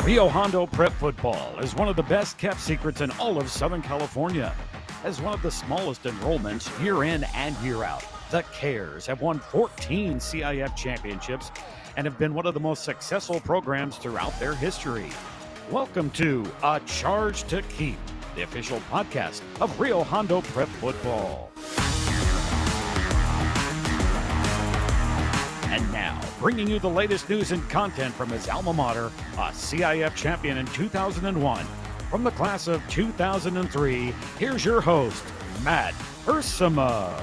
Rio Hondo Prep football is one of the best kept secrets in all of Southern California. As one of the smallest enrollments year in and year out, the Cares have won 14 CIF championships and have been one of the most successful programs throughout their history. Welcome to A Charge to Keep, the official podcast of Rio Hondo Prep football. And now, bringing you the latest news and content from his alma mater, a CIF champion in 2001. From the class of 2003, here's your host, Matt Ursima.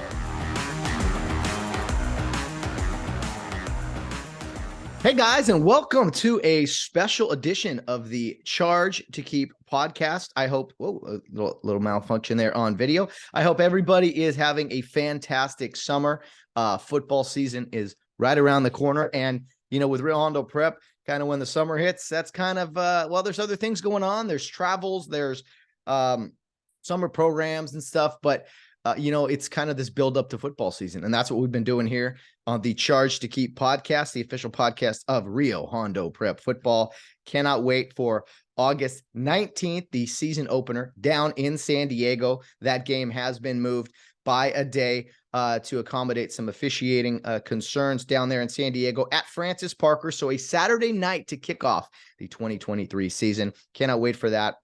Hey guys, and welcome to a special edition of the Charge to Keep podcast. I hope, a little malfunction there on video. I hope everybody is having a fantastic summer. Football season is right around the corner. And, you know, with Rio Hondo Prep, kind of when the summer hits, that's kind of, there's other things going on. There's travels, there's summer programs and stuff. But, it's kind of this build up to football season. And that's what we've been doing here on the Charge to Keep podcast, the official podcast of Rio Hondo Prep football. Cannot wait for August 19th, the season opener down in San Diego. That game has been moved by a day to accommodate some officiating concerns down there in San Diego at Francis Parker. So a Saturday night to kick off the 2023 season. Cannot wait for that.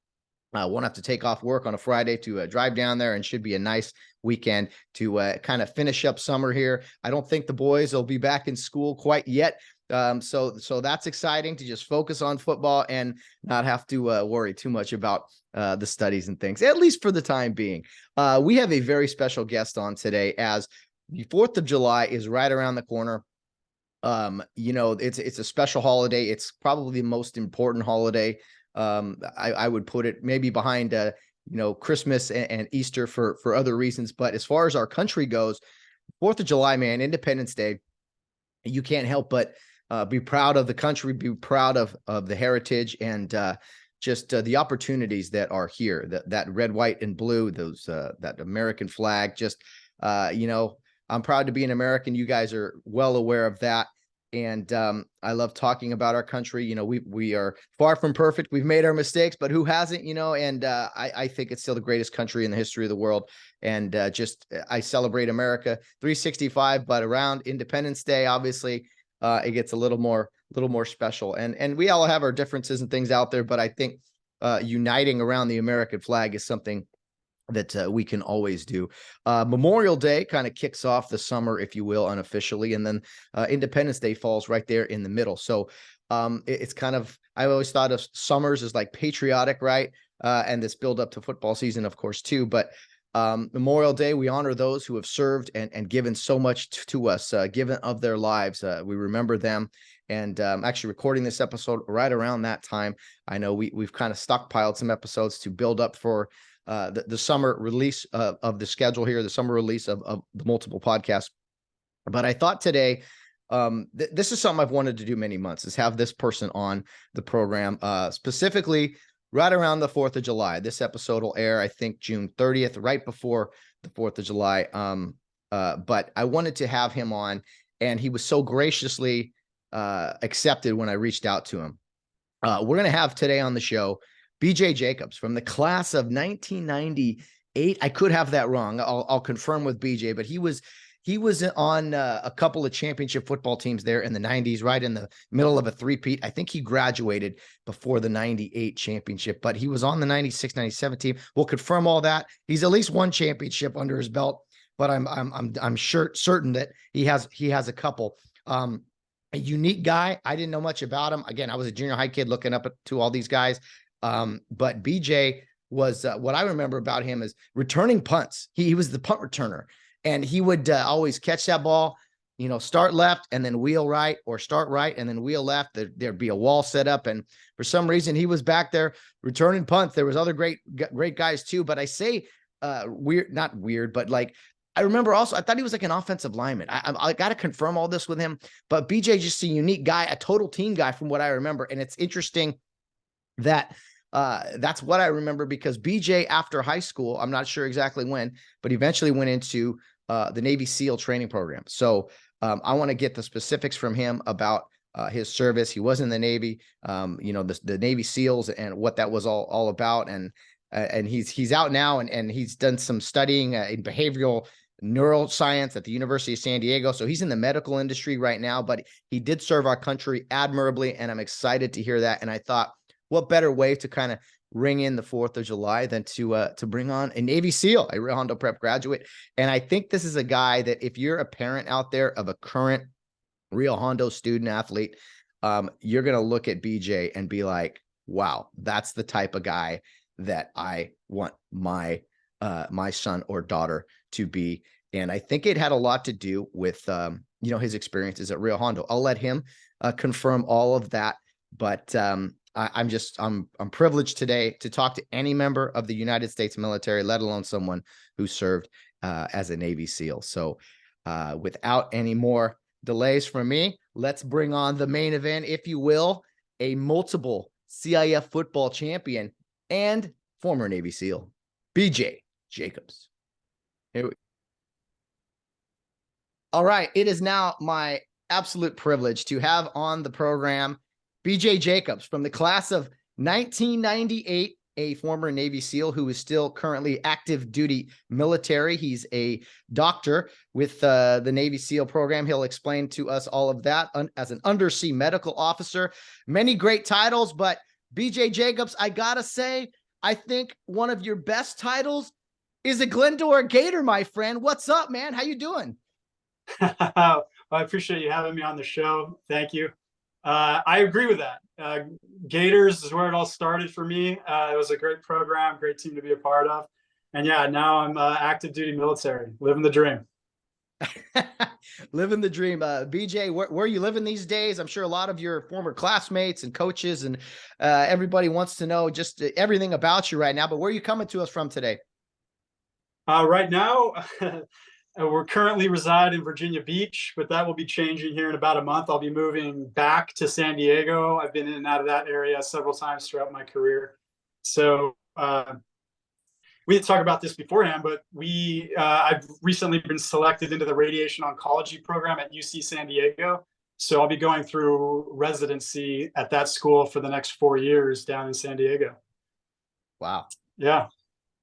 Won't have to take off work on a Friday to drive down there, and should be a nice weekend to kind of finish up summer here. I don't think the boys will be back in school quite yet. So that's exciting to just focus on football and not have to worry too much about the studies and things, at least for the time being. We have a very special guest on today, as the 4th of July is right around the corner. It's a special holiday. It's probably the most important holiday. I would put it maybe behind, Christmas and Easter for other reasons. But as far as our country goes, 4th of July, man, Independence Day, you can't help but be proud of the country, be proud of the heritage, and just the opportunities that are here. That red, white, and blue, that American flag. I'm proud to be an American. You guys are well aware of that. And I love talking about our country. We are far from perfect. We've made our mistakes, but who hasn't, and I think it's still the greatest country in the history of the world. And I celebrate America 365, but around Independence Day, obviously, it gets a little more special. And we all have our differences and things out there, but I think uniting around the American flag is something that we can always do. Memorial Day kind of kicks off the summer, if you will, unofficially. And then Independence Day falls right there in the middle. So it's kind of, I always thought of summers as like patriotic, right? And this build up to football season, of course, too. But Memorial Day, we honor those who have served and given so much to us, given of their lives. We remember them. And actually recording this episode right around that time. I know we've kind of stockpiled some episodes to build up for the summer release of the schedule here, the summer release of the multiple podcasts. But I thought today, this is something I've wanted to do many months, is have this person on the program, specifically right around the 4th of July. This episode will air, I think, June 30th, right before the 4th of July. But I wanted to have him on, and he was so graciously accepted when I reached out to him. We're going to have today on the show BJ Jacobs from the class of 1998. I could have that wrong. I'll confirm with BJ, but he was on a couple of championship football teams there in the 90s, right in the middle of a three-peat. I think he graduated before the 98 championship, but he was on the 96, 97 team. We'll confirm all that. He's at least one championship under his belt, but I'm certain that he has a couple. A unique guy. I didn't know much about him. Again, I was a junior high kid looking up to all these guys. But BJ was, what I remember about him is returning punts. He was the punt returner, and he would always catch that ball, start left and then wheel right, or start right and then wheel left. There'd be a wall set up. And for some reason he was back there returning punts. There was other great guys too, but I say, not weird, but like, I remember also, I thought he was like an offensive lineman. I got to confirm all this with him, but BJ just a unique guy, a total team guy from what I remember. And it's interesting that that's what I remember, because BJ, after high school, I'm not sure exactly when, but eventually went into the Navy SEAL training program. So I want to get the specifics from him about his service. He was in the Navy, the Navy SEALs and what that was all about. And he's out now, and he's done some studying in behavioral neuroscience at the University of San Diego. So he's in the medical industry right now, but he did serve our country admirably, and I'm excited to hear that. And I thought, what better way to kind of ring in the 4th of July than to bring on a Navy SEAL, a Rio Hondo Prep graduate. And I think this is a guy that if you're a parent out there of a current Rio Hondo student athlete, you're going to look at BJ and be like, wow, that's the type of guy that I want my son or daughter to be. And I think it had a lot to do with, his experiences at Rio Hondo. I'll let him confirm all of that. But I'm privileged today to talk to any member of the United States military, let alone someone who served as a Navy SEAL. So without any more delays from me, let's bring on the main event, if you will, a multiple CIF football champion and former Navy SEAL, BJ Jacobs. Here we go. All right. It is now my absolute privilege to have on the program BJ Jacobs from the class of 1998, a former Navy SEAL who is still currently active duty military. He's a doctor with the Navy SEAL program. He'll explain to us all of that as an undersea medical officer. Many great titles, but BJ Jacobs, I gotta say, I think one of your best titles is a Glendora Gator, my friend. What's up, man? How you doing? Well, I appreciate you having me on the show. Thank you. I agree with that. Gators is where it all started for me. It was a great program, great team to be a part of. And yeah, now I'm active duty military, living the dream. Living the dream. BJ, where are you living these days? I'm sure a lot of your former classmates and coaches and everybody wants to know just everything about you right now. But where are you coming to us from today? Right now, we're currently reside in Virginia Beach, but that will be changing here in about a month. I'll be moving back to San Diego. I've been in and out of that area several times throughout my career. So we didn't talk about this beforehand, but I've recently been selected into the radiation oncology program at UC San Diego. So I'll be going through residency at that school for the next 4 years down in San Diego. Wow. Yeah.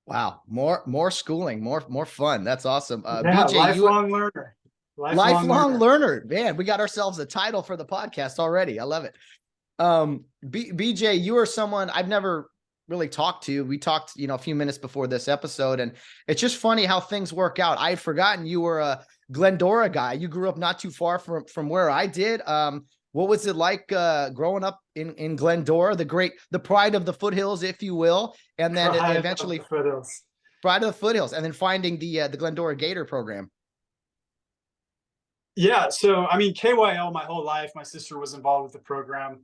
Wow. More schooling, more fun. That's awesome. Yeah, BJ, lifelong learner. Lifelong learner. Man, we got ourselves a title for the podcast already. I love it. BJ, you are someone I've never really talked to. We talked, a few minutes before this episode, and it's just funny how things work out. I had forgotten you were a Glendora guy. You grew up not too far from where I did. What was it like growing up in Glendora, the pride of the foothills, if you will, and then eventually pride of the foothills, and then finding the Glendora Gator program? Yeah, so I mean, KYL my whole life. My sister was involved with the program.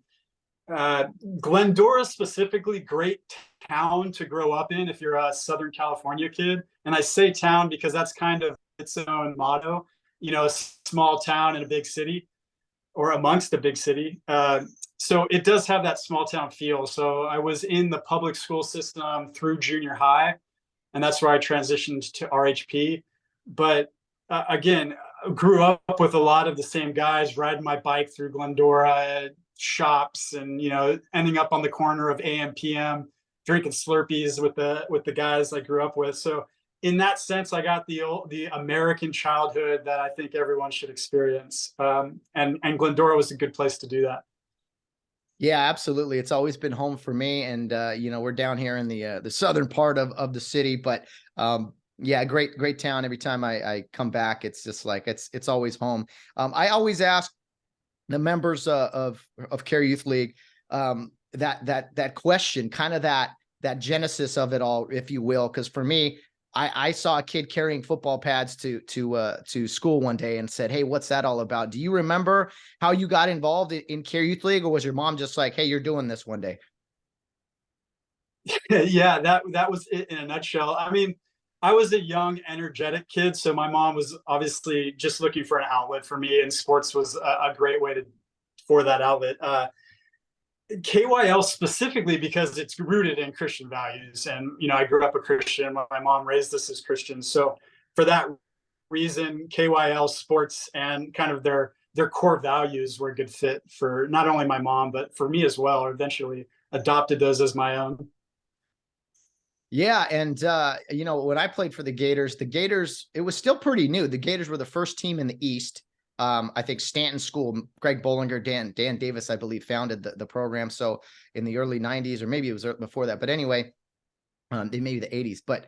Glendora specifically, great town to grow up in if you're a Southern California kid. And I say town because that's kind of its own motto, a small town in a big city or amongst a big city. So it does have that small town feel. So I was in the public school system through junior high, and that's where I transitioned to RHP. But again, grew up with a lot of the same guys, riding my bike through Glendora shops, and ending up on the corner of AM PM drinking Slurpees with the guys I grew up with. So in that sense, I got the American childhood that I think everyone should experience, and Glendora was a good place to do that. Yeah, absolutely. It's always been home for me, and we're down here in the southern part of the city, but yeah, great town. Every time I come back, it's just like it's always home. I always ask the members of Care Youth League that question, kind of that genesis of it all, if you will, because for me, I saw a kid carrying football pads to school one day and said, "Hey, what's that all about?" Do you remember how you got involved in Care Youth League, or was your mom just like, "Hey, you're doing this one day"? Yeah, that was it in a nutshell. I mean, I was a young, energetic kid, so my mom was obviously just looking for an outlet for me, and sports was a great way for that outlet. KYL specifically because it's rooted in Christian values, and I grew up a Christian. My mom raised us as Christians, so for that reason, KYL sports and kind of their their core values were a good fit for not only my mom, but for me as well, or eventually adopted those as my own. Yeah, and when I played for the Gators, it was still pretty new. The Gators were the first team in the East. I think Stanton School, Greg Bollinger, Dan Davis, I believe, founded the program. So in the early 90s, or maybe it was before that. But anyway, maybe the 80s. But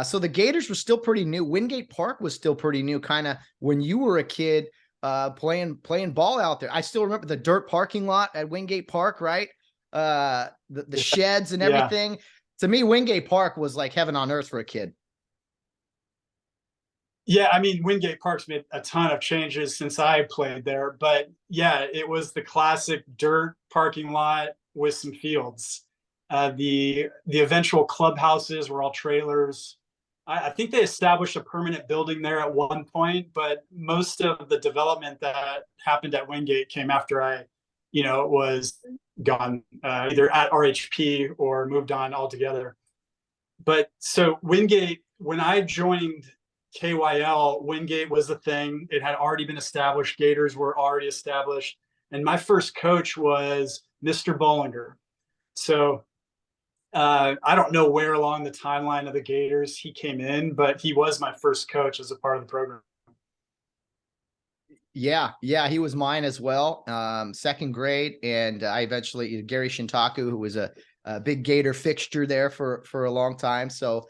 so the Gators were still pretty new. Wingate Park was still pretty new, kind of when you were a kid playing ball out there. I still remember the dirt parking lot at Wingate Park, right? The sheds and everything. Yeah. To me, Wingate Park was like heaven on earth for a kid. Yeah, I mean, Wingate Park's made a ton of changes since I played there, but yeah, it was the classic dirt parking lot with some fields. The eventual clubhouses were all trailers. I think they established a permanent building there at one point, but most of the development that happened at Wingate came after I, was gone, either at RHP or moved on altogether. But so Wingate, when I joined KYL, Wingate was the thing. It had already been established. Gators were already established. And my first coach was Mr. Bollinger. So I don't know where along the timeline of the Gators he came in, but he was my first coach as a part of the program. Yeah, he was mine as well. Second grade, and I eventually Gary Shintaku, who was a big Gator fixture there for a long time. So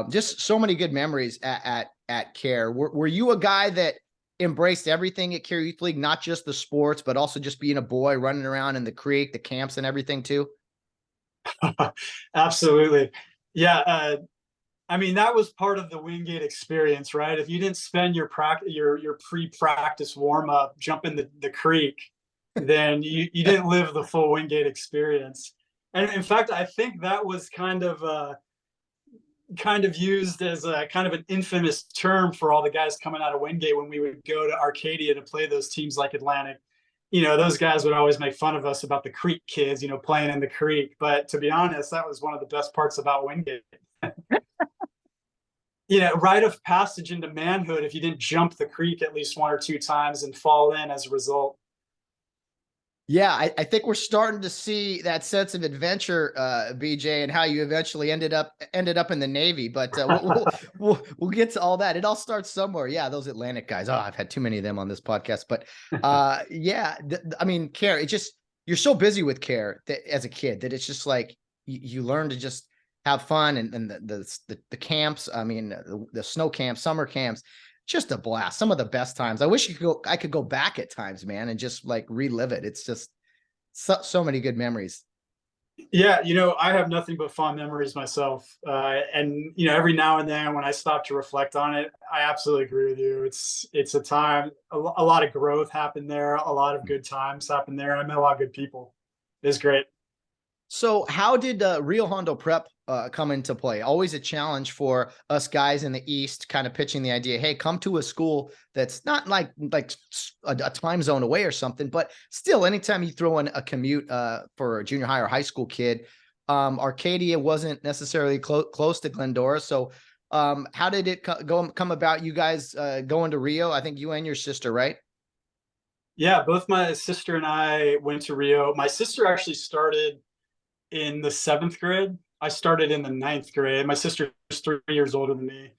just so many good memories at Care. Were you a guy that embraced everything at Care Youth League, not just the sports, but also just being a boy running around in the creek, the camps, and everything too? Absolutely. Yeah. I mean, that was part of the Wingate experience, right? If you didn't spend your pre-practice warm-up jumping the creek, then you didn't live the full Wingate experience. And in fact, I think that was kind of used as a kind of an infamous term for all the guys coming out of Wingate when we would go to Arcadia to play those teams like Atlantic. Those guys would always make fun of us about the creek kids, playing in the creek. But to be honest, that was one of the best parts about Wingate. Rite of passage into manhood if you didn't jump the creek at least one or two times and fall in as a result. Yeah, I think we're starting to see that sense of adventure, BJ, and how you eventually ended up in the Navy. But we'll get to all that. It all starts somewhere. Yeah, those Atlantic guys. Oh, I've had too many of them on this podcast. But yeah, I mean, Care. It just you're so busy with Care that as a kid that it's just like you learn to just have fun and the camps. I mean, the snow camps, summer camps. Just a blast. Some of the best times. I wish I could go back at times, man, and just like relive it. It's just so many good memories. Yeah, I have nothing but fond memories myself. And every now and then when I stop to reflect on it, I absolutely agree with you. It's a time, a lot of growth happened there, a lot of good times happened there. I met a lot of good people. It's great. So how did Rio Hondo Prep come into play? Always a challenge for us guys in the East, kind of pitching the idea, hey, come to a school that's not like a time zone away or something, but still anytime you throw in a commute for a junior high or high school kid, Arcadia wasn't necessarily close to Glendora. So how did it come about you guys going to Rio? I think you and your sister, right? Yeah, both my sister and I went to Rio. My sister actually started in the 7th grade. I started in the 9th grade. My sister is 3 years older than me.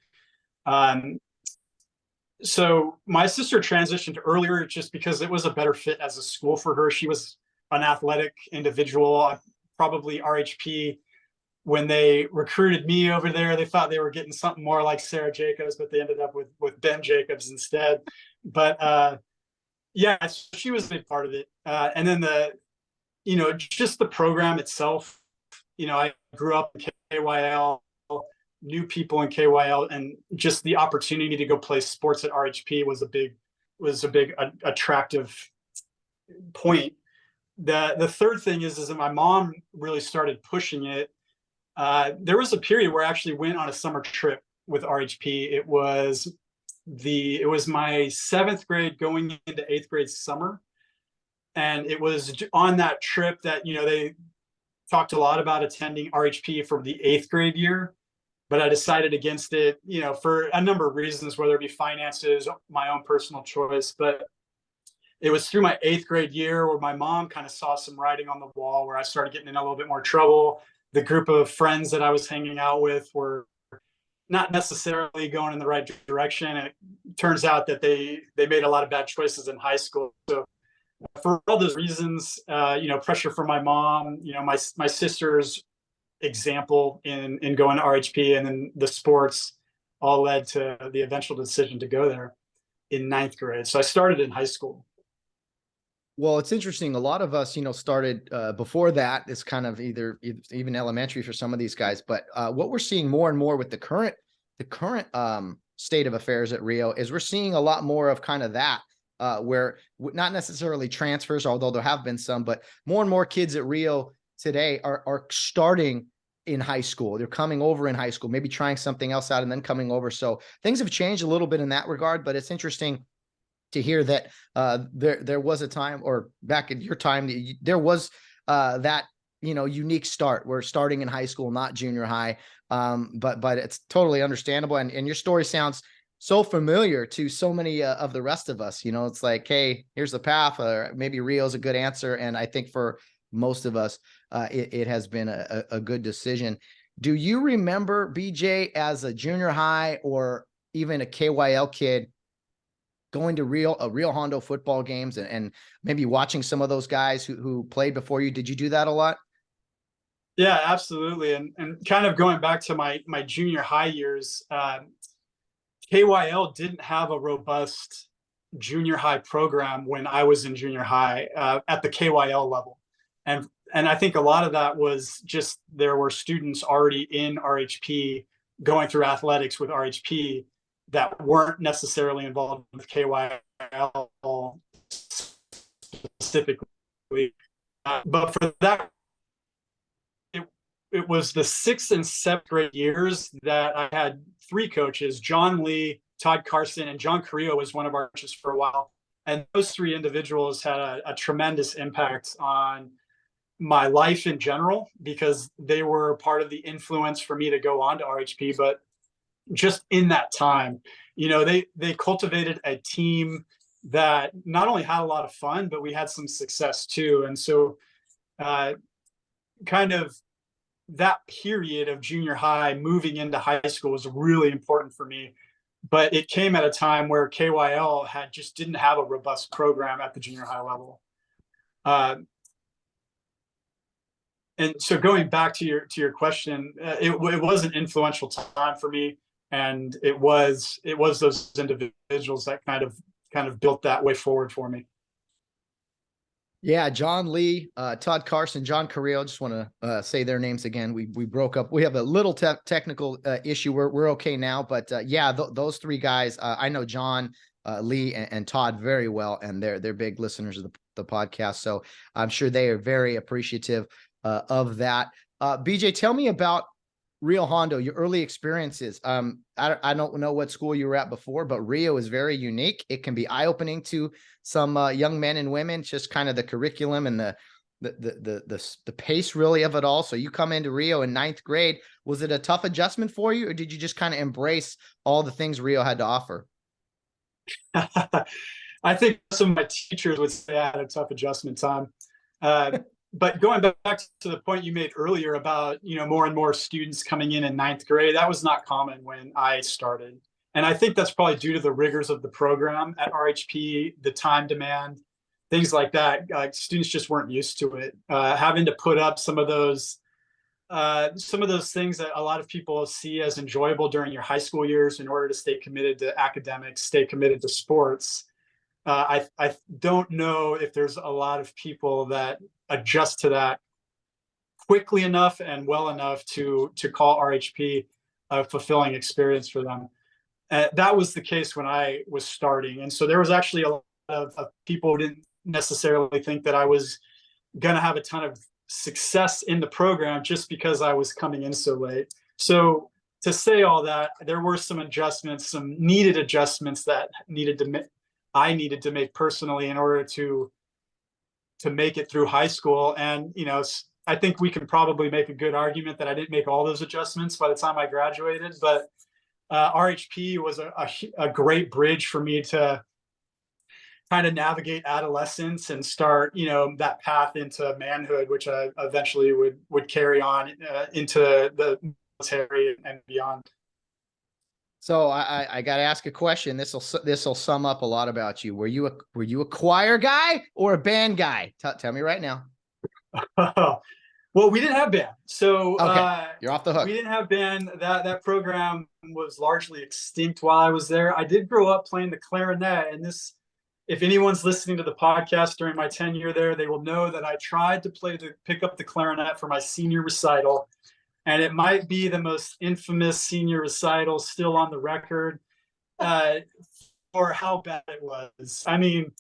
So my sister transitioned earlier just because it was a better fit as a school for her. She was an athletic individual, probably RHP. When they recruited me over there, they thought they were getting something more like Sarah Jacobs, but they ended up with Ben Jacobs instead. But yeah, she was a big part of it. And then just the program itself. I grew up in KYL, knew people in KYL, and just the opportunity to go play sports at RHP was a big attractive point. The third thing is that my mom really started pushing it. There was a period where I actually went on a summer trip with RHP. It was my 7th grade going into 8th grade summer. And it was on that trip that, they talked a lot about attending RHP for the 8th grade year, but I decided against it, for a number of reasons, whether it be finances, my own personal choice. But it was through my 8th grade year where my mom kind of saw some writing on the wall, where I started getting in a little bit more trouble. The group of friends that I was hanging out with were not necessarily going in the right direction. It turns out that they made a lot of bad choices in high school. So for all those reasons, pressure from my mom, my sister's example in going to RHP, and then the sports all led to the eventual decision to go there in 9th grade. So I started in high school. Well, it's interesting. A lot of us, started before that. It's kind of either even elementary for some of these guys. But what we're seeing more and more with the current state of affairs at Rio is we're seeing a lot more of kind of that, where not necessarily transfers, although there have been some, but more and more kids at Rio today are starting in high school. They're coming over in high school, maybe trying something else out and then coming over. So things have changed a little bit in that regard, but it's interesting to hear that there was a time, or back in your time, there was that unique start. We're starting in high school, not junior high, but it's totally understandable. And your story sounds so familiar to so many of the rest of us. It's like, hey, here's the path, or maybe Rio's a good answer. And I think for most of us, it has been a good decision. Do you remember, BJ, as a junior high or even a KYL kid, going to Rio Hondo football games and maybe watching some of those guys who played before you? Did you do that a lot? Yeah, absolutely. And kind of going back to my junior high years, KYL didn't have a robust junior high program when I was in junior high at the KYL level. And I think a lot of that was just there were students already in RHP going through athletics with RHP that weren't necessarily involved with KYL specifically. But for that, it was the 6th and 7th grade years that I had 3 coaches: John Lee, Todd Carson, and John Carrillo was one of our coaches for a while. And those 3 individuals had a tremendous impact on my life in general, because they were part of the influence for me to go on to RHP. But just in that time, they cultivated a team that not only had a lot of fun, but we had some success too. And so kind of that period of junior high moving into high school was really important for me. But it came at a time where KYL didn't have a robust program at the junior high level. And so going back to your question, it was an influential time for me, and it was those individuals that kind of built that way forward for me. Yeah, John Lee, Todd Carson, John Carrillo. Just want to say their names again. We broke up. We have a little technical issue. We're okay now, but yeah, those 3 guys. I know John, Lee, and Todd very well, and they're big listeners of the podcast. So I'm sure they are very appreciative of that. BJ, tell me about Rio Hondo, your early experiences. I don't know what school you were at before, but Rio is very unique. It can be eye-opening to some young men and women, just kind of the curriculum and the pace really of it all. So you come into Rio in 9th grade. Was it a tough adjustment for you, or did you just kind of embrace all the things Rio had to offer? I think some of my teachers would say I had a tough adjustment time. But going back to the point you made earlier about, more and more students coming in 9th grade, that was not common when I started. And I think that's probably due to the rigors of the program at RHP, the time demand, things like that. Students just weren't used to it. Having to put up some of those things that a lot of people see as enjoyable during your high school years in order to stay committed to academics, stay committed to sports. I don't know if there's a lot of people that adjust to that quickly enough and well enough to call RHP a fulfilling experience for them. That was the case when I was starting. And so there was actually a lot of people who didn't necessarily think that I was going to have a ton of success in the program just because I was coming in so late. So to say all that, there were some adjustments, some needed adjustments that I needed to make personally in order to make it through high school. And, I think we can probably make a good argument that I didn't make all those adjustments by the time I graduated, but RHP was a great bridge for me to kind of navigate adolescence and start, that path into manhood, which I eventually would carry on into the military and beyond. So I got to ask a question. This will sum up a lot about you. Were you a choir guy or a band guy? Tell me right now. Well, we didn't have band, so Okay, you're off the hook. we didn't have band. That program was largely extinct while I was there. I did grow up playing the clarinet, and this, if anyone's listening to the podcast during my tenure there, they will know that I tried to pick up the clarinet for my senior recital, and it might be the most infamous senior recital still on the record for how bad it was. I mean,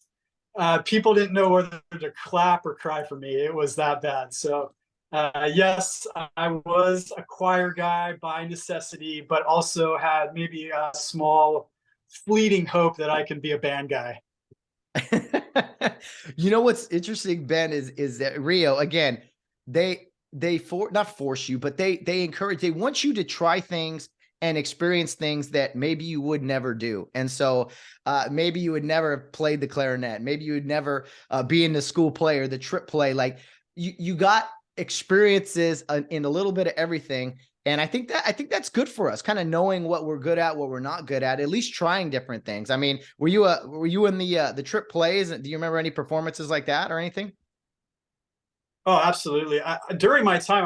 people didn't know whether to clap or cry for me. It was that bad. So yes, I was a choir guy by necessity, but also had maybe a small fleeting hope that I can be a band guy. You know what's interesting, Ben, is that Rio, again, they not force you, but they want you to try things and experience things that maybe you would never do. And so maybe you would never have played the clarinet. Maybe you would never be in the school play or the trip play. Like you got experiences in a little bit of everything. And I think that's good for us, kind of knowing what we're good at, what we're not good at least trying different things. I mean, were you in the trip plays? Do you remember any performances like that or anything? Oh, absolutely. During my time,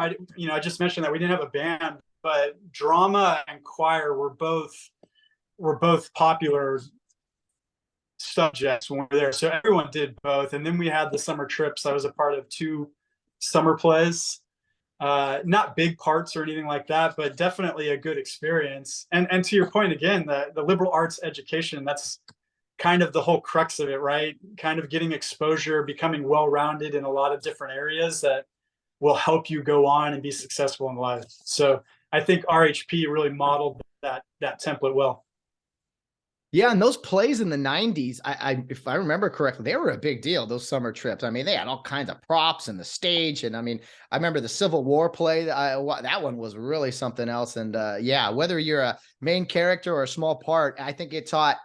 I just mentioned that we didn't have a band, but drama and choir were both popular subjects when we were there. So everyone did both. And then we had the summer trips. I was a part of 2 summer plays. Not big parts or anything like that, but definitely a good experience. And to your point again, the liberal arts education, that's kind of the whole crux of it, right? Kind of getting exposure, becoming well-rounded in a lot of different areas that will help you go on and be successful in life. So I think RHP really modeled that template well. Yeah, and those plays in the 90s, if I remember correctly, they were a big deal, those summer trips. I mean, they had all kinds of props and the stage. And I mean, I remember the Civil War play. That one was really something else. And yeah, whether you're a main character or a small part, I think it taught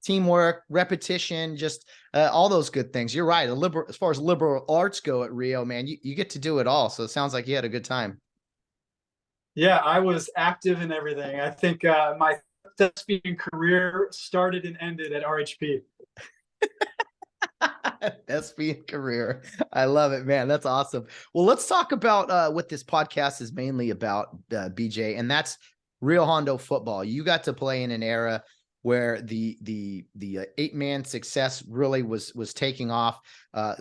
teamwork, repetition, just all those good things. You're right. As far as liberal arts go at Rio, man, you get to do it all. So it sounds like you had a good time. Yeah, I was active in everything. I think my thespian career started and ended at RHP. Thespian career. I love it, man. That's awesome. Well, let's talk about what this podcast is mainly about, BJ, and that's Rio Hondo football. You got to play in an era where the 8-man success really was taking off.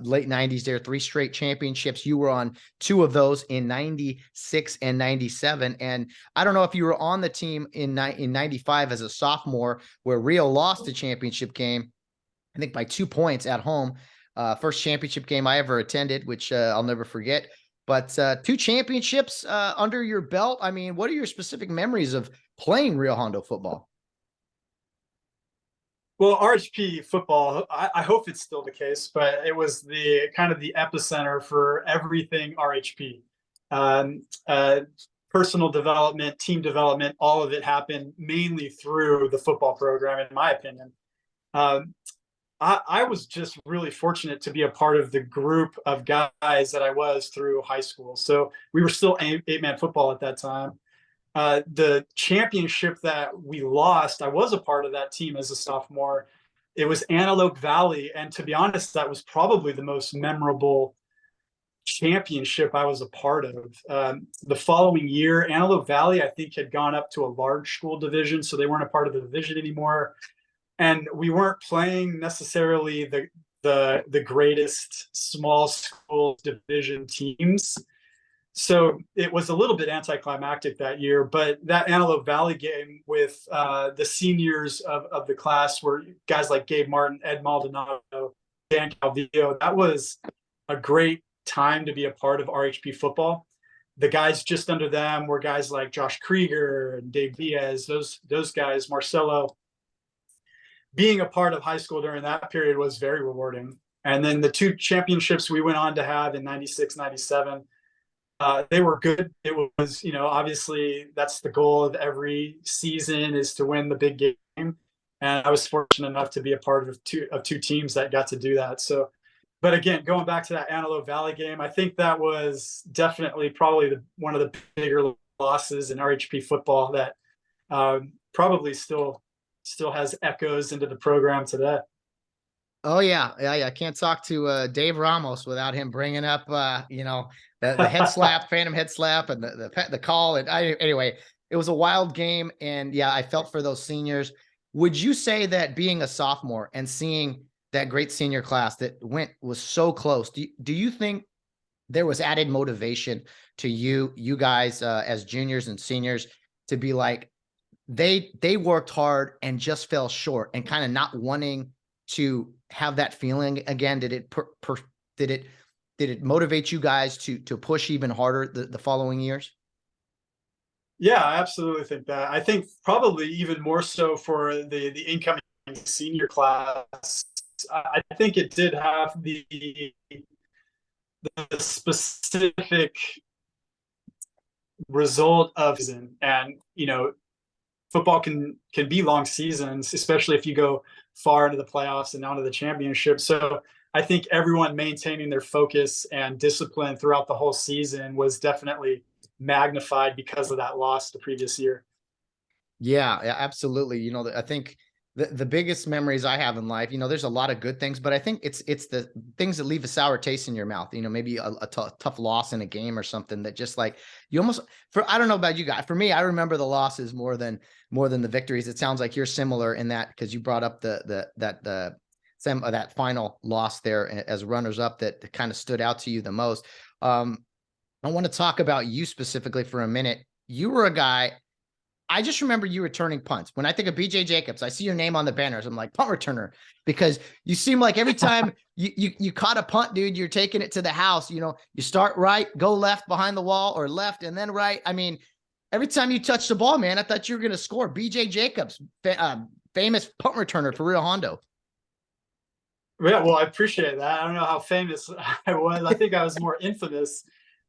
Late 90s there, 3 straight championships. You were on 2 of those in 96 and 97. And I don't know if you were on the team in 95 as a sophomore, where Rio lost the championship game, I think by 2 points at home. First championship game I ever attended, which I'll never forget. But 2 championships under your belt. I mean, what are your specific memories of playing Rio Hondo football? Well, RHP football, I hope it's still the case, but it was the kind of the epicenter for everything RHP. Um, uh, Personal development, team development, all of it happened mainly through the football program, in my opinion. Um, I was just really fortunate to be a part of the group of guys that I was through high school. So we were still 8-man football at that time. The championship that we lost, I was a part of that team as a sophomore. It was Antelope Valley. And to be honest, that was probably the most memorable championship I was a part of. The following year, Antelope Valley, I think, had gone up to a large school division, so they weren't a part of the division anymore. And we weren't playing necessarily the greatest small school division teams. So it was a little bit anticlimactic that year, but that Antelope Valley game with the seniors of the class were guys like Gabe Martin, Ed Maldonado, Dan Calvillo. That was a great time to be a part of RHP football. The guys just under them were guys like Josh Krieger and Dave Diaz, those guys, Marcelo. Being a part of high school during that period was very rewarding. And then the 2 championships we went on to have in 96, 97, they were good. It was, obviously that's the goal of every season, is to win the big game. And I was fortunate enough to be a part of two teams that got to do that. So, but again, going back to that Antelope Valley game, I think that was definitely probably one of the bigger losses in RHP football that probably still has echoes into the program today. Oh yeah. I can't talk to Dave Ramos without him bringing up the head slap, phantom head slap, and the call. And anyway, it was a wild game, and yeah, I felt for those seniors. Would you say that being a sophomore and seeing that great senior class that was so close, do you think there was added motivation to you guys as juniors and seniors to be like, they worked hard and just fell short, and kind of not wanting to have that feeling again? Did it motivate you guys to push even harder the following years? Yeah, I absolutely think that. I think probably even more so for the incoming senior class. I think it did have the specific result of season, and football can be long seasons, especially if you go far into the playoffs and onto the championship. So I think everyone maintaining their focus and discipline throughout the whole season was definitely magnified because of that loss the previous year. Yeah, absolutely. I think the biggest memories I have in life, there's a lot of good things, but I think it's the things that leave a sour taste in your mouth. Maybe a tough loss in a game or something that just like you almost, I don't know about you guys. For me, I remember the losses more than the victories. It sounds like you're similar in that, because you brought up that final loss there as runners up that kind of stood out to you the most. I want to talk about you specifically for a minute. You were a guy. I just remember you returning punts. When I think of BJ Jacobs, I see your name on the banners. I'm like, punt returner, because you seem like every time you caught a punt, dude, you're taking it to the house. You start right, go left behind the wall, or left and then right. I mean, every time you touch the ball, man, I thought you were going to score. BJ Jacobs, famous punt returner for Rio Hondo. Yeah, well, I appreciate that. I don't know how famous I was. I think I was more infamous.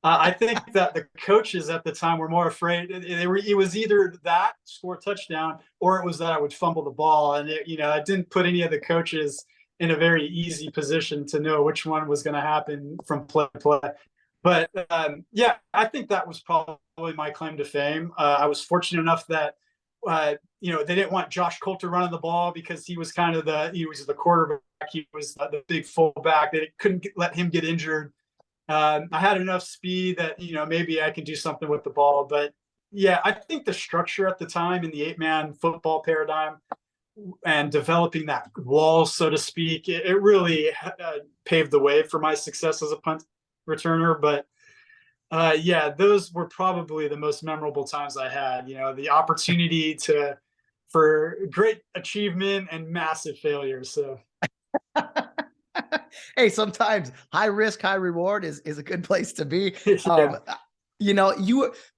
I think that the coaches at the time were more afraid. It was either that score a touchdown, or it was that I would fumble the ball, and I didn't put any of the coaches in a very easy position to know which one was going to happen from play to play. But yeah, I think that was probably my claim to fame. I was fortunate enough that they didn't want Josh Coulter running the ball, because he was the quarterback. He was the big fullback. They couldn't let him get injured. I had enough speed that maybe I could do something with the ball. But yeah, I think the structure at the time in the 8-man football paradigm and developing that wall, so to speak, it really paved the way for my success as a punt returner. But yeah, those were probably the most memorable times I had. The opportunity for great achievement and massive failures. So. Hey, sometimes high risk, high reward is a good place to be. Yeah.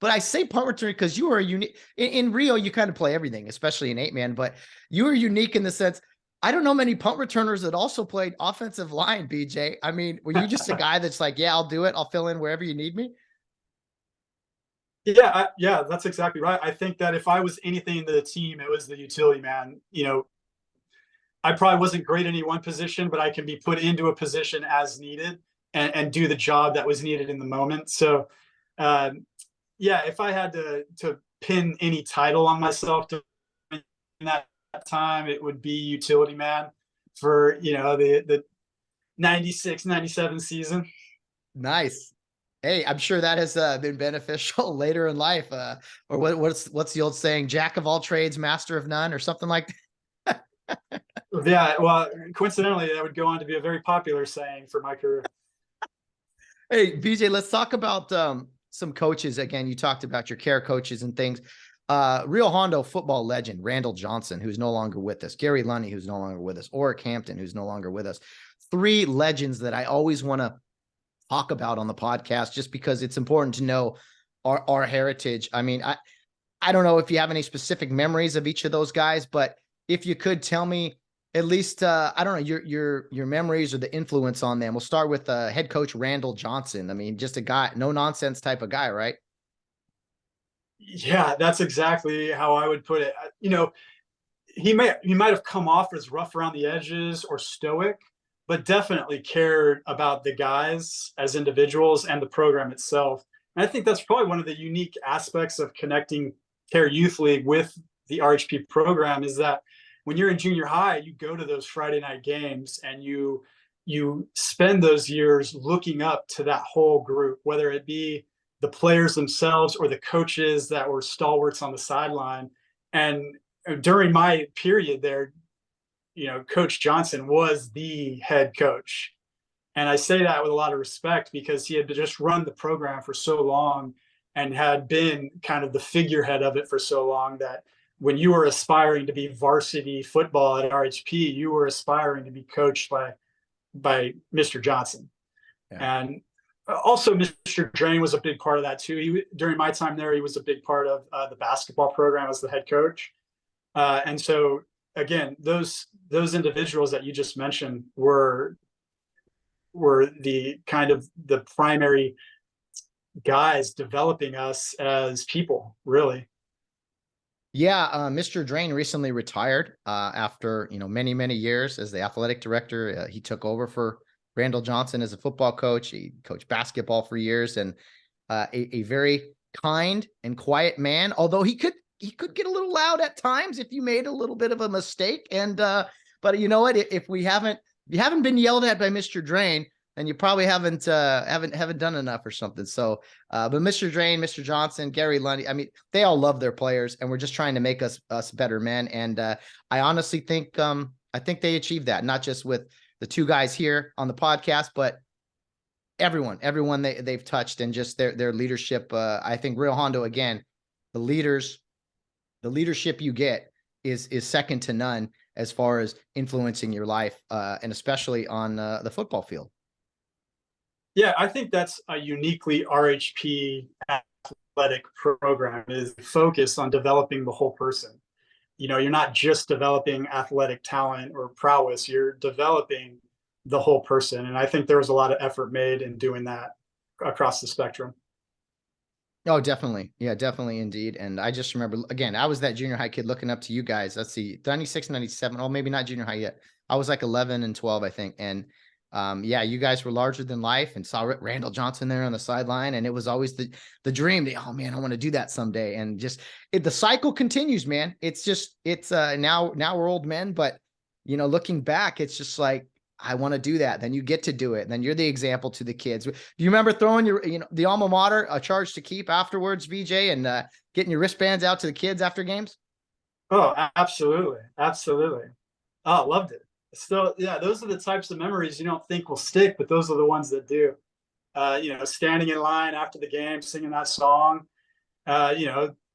But I say punt return because you were a unique in Rio. You kind of play everything, especially in 8-man, but you were unique in the sense, I don't know many punt returners that also played offensive line, BJ. I mean, were you just a guy that's like, yeah, I'll do it. I'll fill in wherever you need me? Yeah, that's exactly right. I think that if I was anything in the team, it was the utility man. I probably wasn't great in any one position, but I can be put into a position as needed and do the job that was needed in the moment. So, yeah, if I had to pin any title on myself in that time, it would be utility man for the 96-97 season. Nice. Hey, I'm sure that has been beneficial later in life. Or what's the old saying? Jack of all trades, master of none, or something like that. Yeah, well, coincidentally, that would go on to be a very popular saying for my career. Hey, BJ, let's talk about some coaches. Again, you talked about your care coaches and things. Rio Hondo football legend, Randall Johnson, who's no longer with us. Gary Lunny, who's no longer with us. Oric Hampton, who's no longer with us. 3 legends that I always want to talk about on the podcast, just because it's important to know our heritage. I mean, I don't know if you have any specific memories of each of those guys, but if you could tell me at least, I don't know, your memories or the influence on them. We'll start with head coach Randall Johnson. I mean, just a guy, no nonsense type of guy, right? Yeah, that's exactly how I would put it. he might have come off as rough around the edges or stoic, but definitely cared about the guys as individuals and the program itself. And I think that's probably one of the unique aspects of connecting Care Youth League with the RHP program, is that when you're in junior high, you go to those Friday night games and you spend those years looking up to that whole group, whether it be the players themselves or the coaches that were stalwarts on the sideline. And during my period there, Coach Johnson was the head coach. And I say that with a lot of respect because he had just run the program for so long and had been kind of the figurehead of it for so long, that when you were aspiring to be varsity football at RHP, you were aspiring to be coached by Mr. Johnson. Yeah. And also Mr. Drain was a big part of that too. During my time there, he was a big part of the basketball program as the head coach. And so again, those individuals that you just mentioned were the kind of the primary guys developing us as people, really. Yeah, Mr. Drain recently retired after many years as the athletic director. He took over for Randall Johnson as a football coach. He coached basketball for years, and a very kind and quiet man. Although he could get a little loud at times if you made a little bit of a mistake. And but you know what? If you haven't been yelled at by Mr. Drain, then you probably haven't done enough or something. So, but Mr. Drain, Mr. Johnson, Gary Lundy, I mean, they all love their players, and we're just trying to make us better men. And I honestly think they achieved that, not just with the two guys here on the podcast, but everyone they've touched, and just their leadership. I think Rio Hondo, again, the leadership you get is second to none as far as influencing your life, and especially on the football field. Yeah, I think that's a uniquely RHP athletic program, is focused on developing the whole person. You're not just developing athletic talent or prowess, you're developing the whole person. And I think there was a lot of effort made in doing that across the spectrum. Oh, definitely. Yeah, definitely indeed. And I just remember, again, I was that junior high kid looking up to you guys. Let's see, 96, 97. Oh, maybe not junior high yet. I was like 11 and 12, I think. And yeah, you guys were larger than life, and saw Randall Johnson there on the sideline. And it was always the dream that, oh man, I want to do that someday. And just the cycle continues, man. It's now we're old men, but looking back, it's just like, I want to do that. Then you get to do it. And then you're the example to the kids. Do you remember throwing the alma mater, a charge to keep afterwards, VJ, and getting your wristbands out to the kids after games? Oh, absolutely. Absolutely. Oh, loved it. So yeah, those are the types of memories you don't think will stick, but those are the ones that do. Standing in line after the game, singing that song,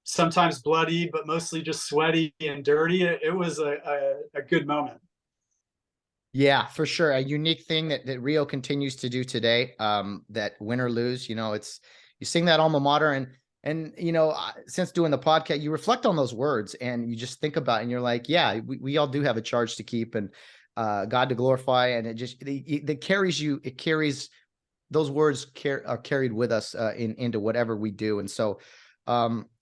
sometimes bloody, but mostly just sweaty and dirty. It was a good moment. Yeah, for sure. A unique thing that Rio continues to do today, that win or lose, it's, you sing that alma mater, and since doing the podcast, you reflect on those words and you just think about it, and you're like, yeah, we all do have a charge to keep, and God to glorify. And it carries those words are carried with us into whatever we do. And so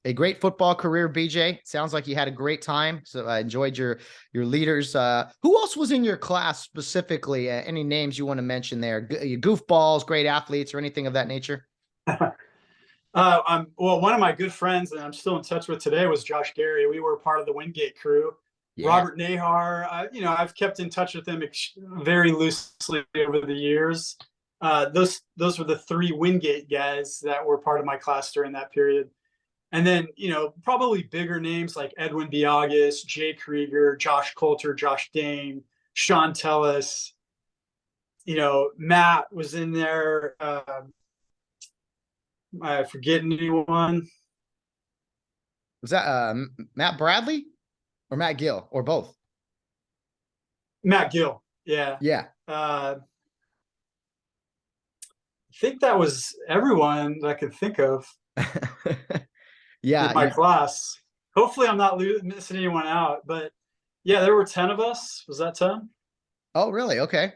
a great football career, BJ. Sounds like you had a great time. So I enjoyed your leaders. Who else was in your class specifically? Any names you want to mention there? Goofballs, great athletes, or anything of that nature? Well, one of my good friends, and I'm still in touch with today, was Josh Gary. We were part of the Wingate crew. Yeah. Robert Nahar, I've kept in touch with him very loosely over the years. Those were the three Wingate guys that were part of my class during that period. And then, probably bigger names like Edwin Biagas, Jay Krieger, Josh Coulter, Josh Dane, Sean Tellis. Matt was in there. I forget anyone. Was that Matt Bradley or Matt Gill or both? Matt Gill. Yeah. Yeah. I think that was everyone that I could think of. Yeah. In my class. Hopefully I'm not missing anyone out, but yeah, there were 10 of us. Was that 10? Oh, really? Okay.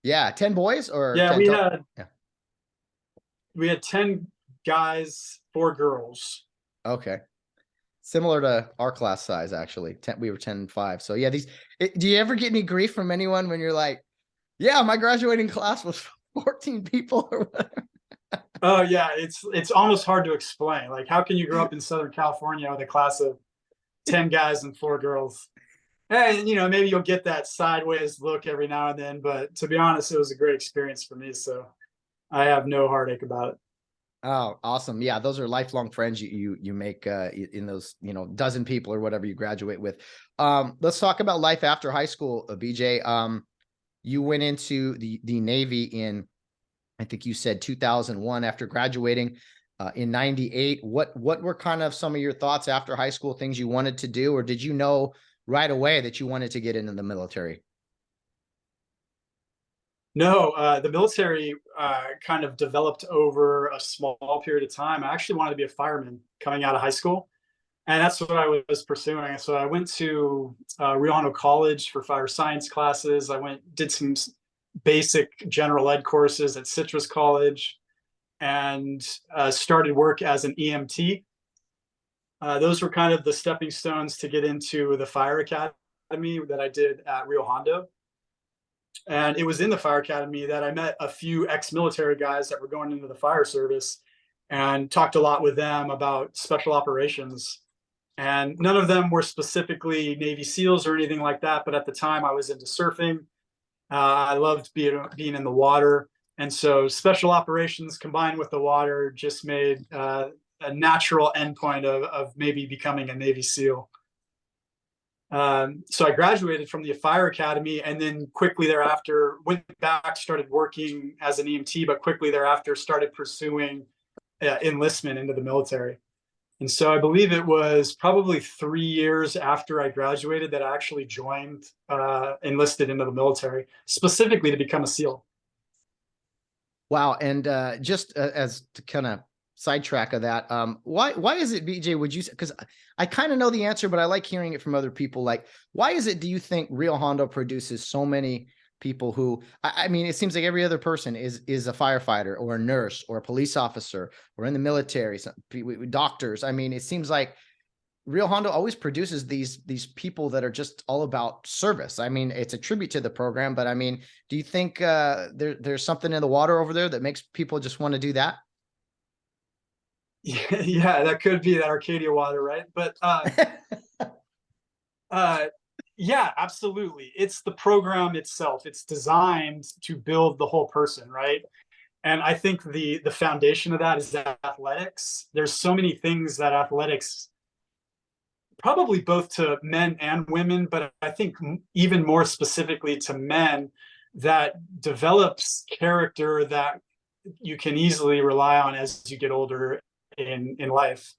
Yeah. 10 boys or? Yeah, we had 10 guys, 4 girls. Okay. Similar to our class size, actually. We were 10 and 5. So yeah, do you ever get any grief from anyone when you're like, yeah, my graduating class was 14 people or whatever? Oh yeah, it's almost hard to explain. Like, how can you grow up in Southern California with a class of 10 guys and 4 girls? And maybe you'll get that sideways look every now and then, but to be honest, it was a great experience for me. So I have no heartache about it. Oh, awesome. Yeah, those are lifelong friends you make in those, dozen people or whatever you graduate with. Let's talk about life after high school, BJ. You went into the Navy in, I think you said 2001 after graduating in 98. What were kind of some of your thoughts after high school, things you wanted to do, or did you know right away that you wanted to get into the military? No, the military kind of developed over a small period of time. I actually wanted to be a fireman coming out of high school, and that's what I was pursuing. So I went to Rio Hondo College for fire science classes. Did some basic general ed courses at Citrus College, and started work as an EMT. Those were kind of the stepping stones to get into the fire academy that I did at Rio Hondo. And it was in the fire academy that I met a few ex-military guys that were going into the fire service, and talked a lot with them about special operations. And none of them were specifically Navy SEALs or anything like that. But at the time I was into surfing. I loved being in the water. And so special operations combined with the water just made a natural endpoint of maybe becoming a Navy SEAL. So I graduated from the fire academy, and then quickly thereafter went back, started working as an EMT, but quickly thereafter started pursuing enlistment into the military. And so I believe it was probably 3 years after I graduated that I actually enlisted into the military, specifically to become a SEAL. Wow. And just as to kind of sidetrack of that, why is it, BJ, would you say, because I kind of know the answer, but I like hearing it from other people. Like, why is it, do you think Rio Hondo produces so many people who, I mean, it seems like every other person is a firefighter or a nurse or a police officer or in the military, doctors. I mean, it seems like Rio Hondo always produces these people that are just all about service. I mean, it's a tribute to the program, but I mean, do you think there's something in the water over there that makes people just want to do that? Yeah, that could be that Arcadia water, right? But yeah, absolutely. It's the program itself. It's designed to build the whole person, right? And I think the foundation of that is athletics. There's so many things that athletics, probably both to men and women, but I think even more specifically to men, that develops character that you can easily rely on as you get older in life.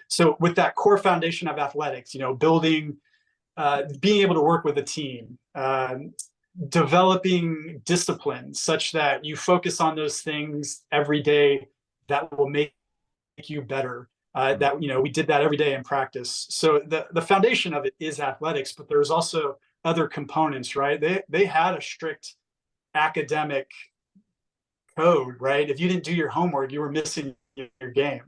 So with that core foundation of athletics, building, being able to work with a team, developing discipline such that you focus on those things every day that will make you better. That we did that every day in practice. So the foundation of it is athletics, but there's also other components, right? They had a strict academic code, right? If you didn't do your homework, you were missing your game.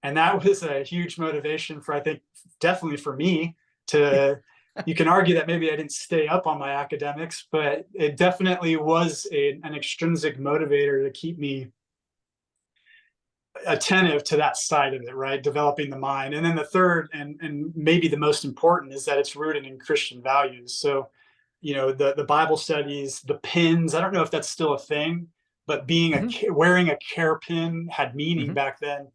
And that was a huge motivation for, I think, definitely for me to, you can argue that maybe I didn't stay up on my academics, but it definitely was an extrinsic motivator to keep me attentive to that side of it, right? Developing the mind. And then the third, and maybe the most important, is that it's rooted in Christian values. So, the Bible studies, the pins, I don't know if that's still a thing, but wearing a care pin had meaning back then.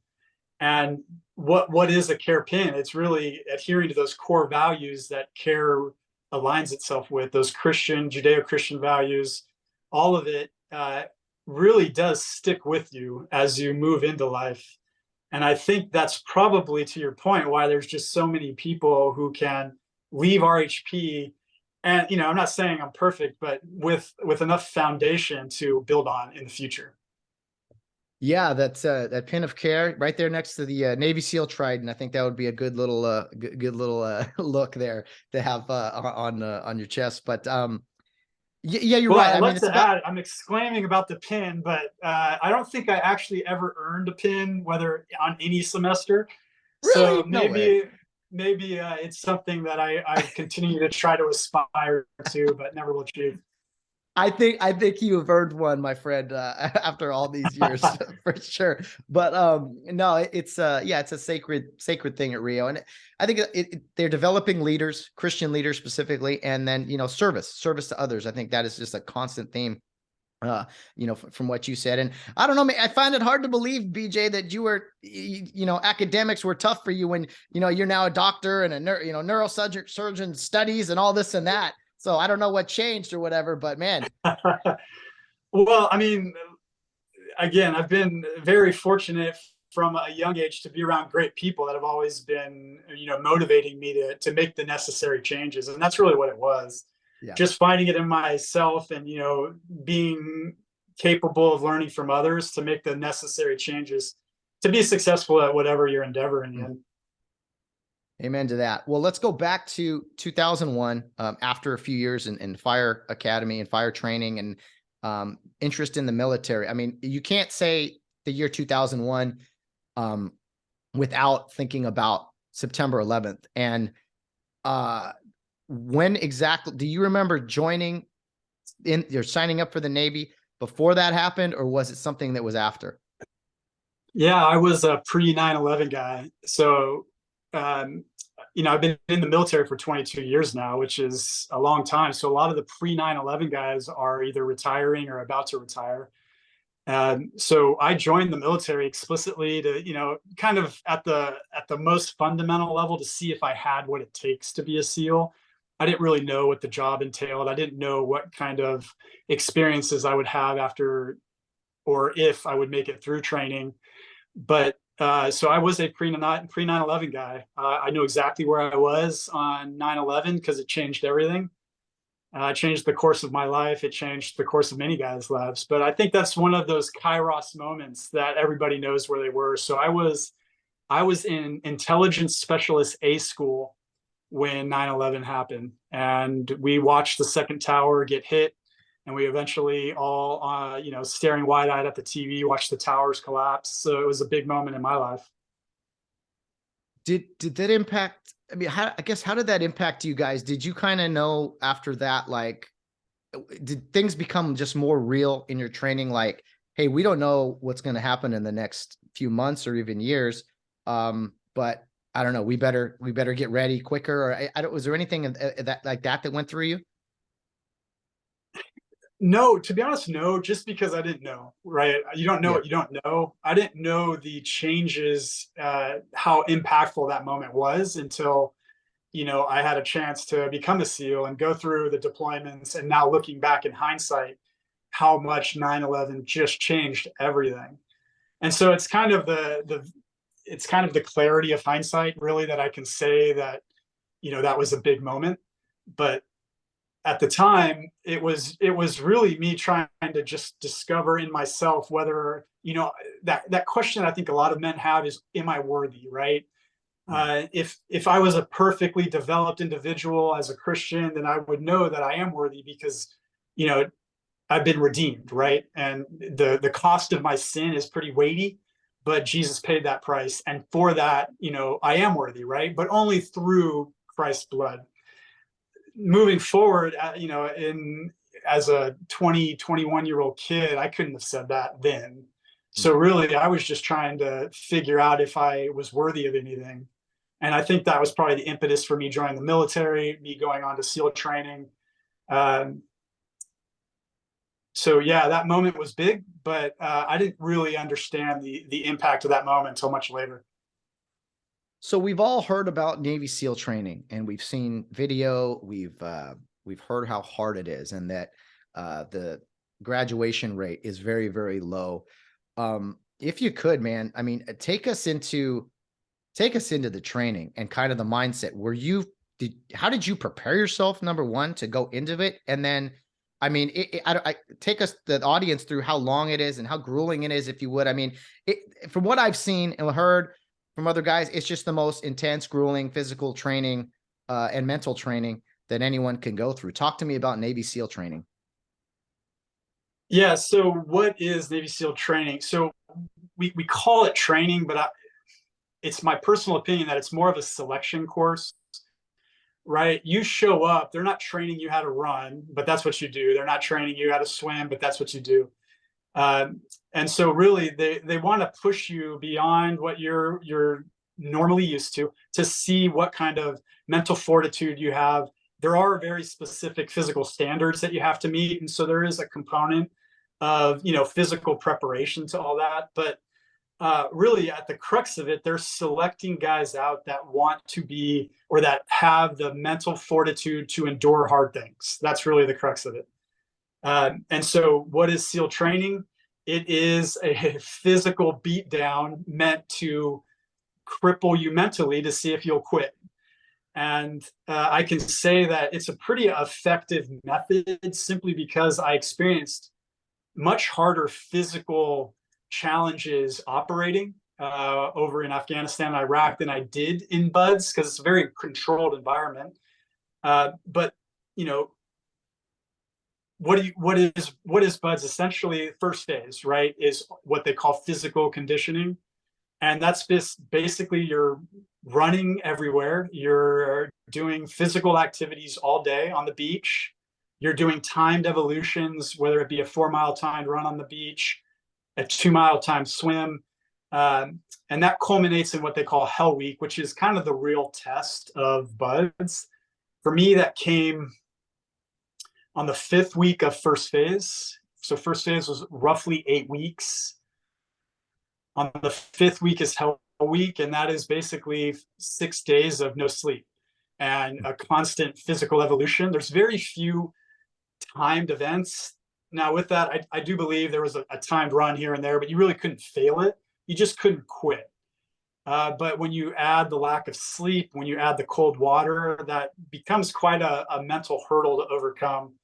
And what is a care pin? It's really adhering to those core values that care aligns itself with, those Judeo-Christian values. All of it really does stick with you as you move into life. And I think that's probably, to your point, why there's just so many people who can leave RHP. And, I'm not saying I'm perfect, but with enough foundation to build on in the future. Yeah, that's that pin of care right there next to the Navy SEAL trident. I think that would be a good little look there to have on your chest. But yeah, you're right. I'd like to add, I'm exclaiming about the pin, but I don't think I actually ever earned a pin, whether on any semester. Really? So maybe it's something that I continue to try to aspire to, but never will achieve. I think you have earned one, my friend, after all these years for sure. But no, it's it's a sacred thing at Rio, and I think they're developing leaders, Christian leaders specifically, and then service to others. I think that is just a constant theme. From what you said, and I don't know, I find it hard to believe, BJ, that you were, academics were tough for you when you're now a doctor and a neurosurgeon studies and all this and that. So I don't know what changed or whatever, but man. Well, I mean, again, I've been very fortunate from a young age to be around great people that have always been, motivating me to make the necessary changes. And that's really what it was. Yeah. Just finding it in myself and, being capable of learning from others to make the necessary changes to be successful at whatever you're endeavoring in. Amen to that. Well, let's go back to 2001, after a few years in fire academy and fire training and interest in the military. I mean, you can't say the year 2001 without thinking about September 11th. And when exactly, do you remember you're signing up for the Navy before that happened, or was it something that was after? Yeah, I was a pre 9/11 guy. So, I've been in the military for 22 years now, which is a long time. So a lot of the pre 9/11 guys are either retiring or about to retire. So I joined the military explicitly to, kind of at the most fundamental level to see if I had what it takes to be a SEAL. I didn't really know what the job entailed. I didn't know what kind of experiences I would have after, or if I would make it through training. But so I was a pre 9/11 guy. I knew exactly where I was on 9/11 because it changed everything. It changed the course of my life. It changed the course of many guys' lives. But I think that's one of those Kairos moments that everybody knows where they were. So I was in intelligence specialist A school when 9/11 happened, and we watched the second tower get hit, and we eventually all staring wide-eyed at the TV, watched the towers collapse. So it was a big moment in my life. Did that impact, I mean, how did that impact you guys? Did you kind of know after that, like, did things become just more real in your training? Like, hey, we don't know what's going to happen in the next few months or even years. But I don't know, we better get ready quicker. Or I don't, was there anything that went through you? No, to be honest, no, just because I didn't know, right? You don't know what you don't know. I didn't know the changes, how impactful that moment was until, I had a chance to become a SEAL and go through the deployments. And now looking back in hindsight, how much 9/11 just changed everything. And so it's kind of the clarity of hindsight, really, that I can say that, that was a big moment. But at the time, it was really me trying to just discover in myself whether, that question I think a lot of men have is, am I worthy, right? If I was a perfectly developed individual as a Christian, then I would know that I am worthy because, I've been redeemed, right? And the cost of my sin is pretty weighty, but Jesus paid that price. And for that, I am worthy, right? But only through Christ's blood. Moving forward, as a 21-year-old kid, I couldn't have said that then. So really, I was just trying to figure out if I was worthy of anything. And I think that was probably the impetus for me joining the military, me going on to SEAL training. So yeah, that moment was big, but I didn't really understand the impact of that moment until much later. So we've all heard about Navy SEAL training, and we've seen video. We've heard how hard it is, and that the graduation rate is very, very low. If you could, man, I mean, take us into the training and kind of the mindset. How did you prepare yourself, number one, to go into it, and then, I mean, I take us, the audience, through how long it is and how grueling it is, if you would. I mean, from what I've seen and heard from other guys, it's just the most intense, grueling physical training and mental training that anyone can go through. Talk to me about Navy SEAL training. Yeah. So what is Navy SEAL training? So we call it training, but it's my personal opinion that it's more of a selection course, right? You show up, they're not training you how to run, but that's what you do. They're not training you how to swim, but that's what you do. And so really they want to push you beyond what you're normally used to see what kind of mental fortitude you have. There are very specific physical standards that you have to meet. And so there is a component of, physical preparation to all that. But really at the crux of it, they're selecting guys out that want to be, or that have the mental fortitude to endure hard things. That's really the crux of it. And so what is SEAL training? It is a physical beatdown meant to cripple you mentally to see if you'll quit. And I can say that it's a pretty effective method simply because I experienced much harder physical challenges operating over in Afghanistan and Iraq than I did in BUDS, because it's a very controlled environment. But what is BUDS? Essentially, first phase, right, is what they call physical conditioning. And that's basically you're running everywhere. You're doing physical activities all day on the beach. You're doing timed evolutions, whether it be a 4-mile timed run on the beach, a 2-mile timed swim. And that culminates in what they call Hell Week, which is kind of the real test of BUDS. For me, that came on the 5th week of first phase. So first phase was roughly 8 weeks. On the 5th week is Hell Week, and that is basically 6 days of no sleep and a constant physical evolution. There's very few timed events. Now with that, I do believe there was a timed run here and there, but you really couldn't fail it. You just couldn't quit. But when you add the lack of sleep, when you add the cold water, that becomes quite a mental hurdle to overcome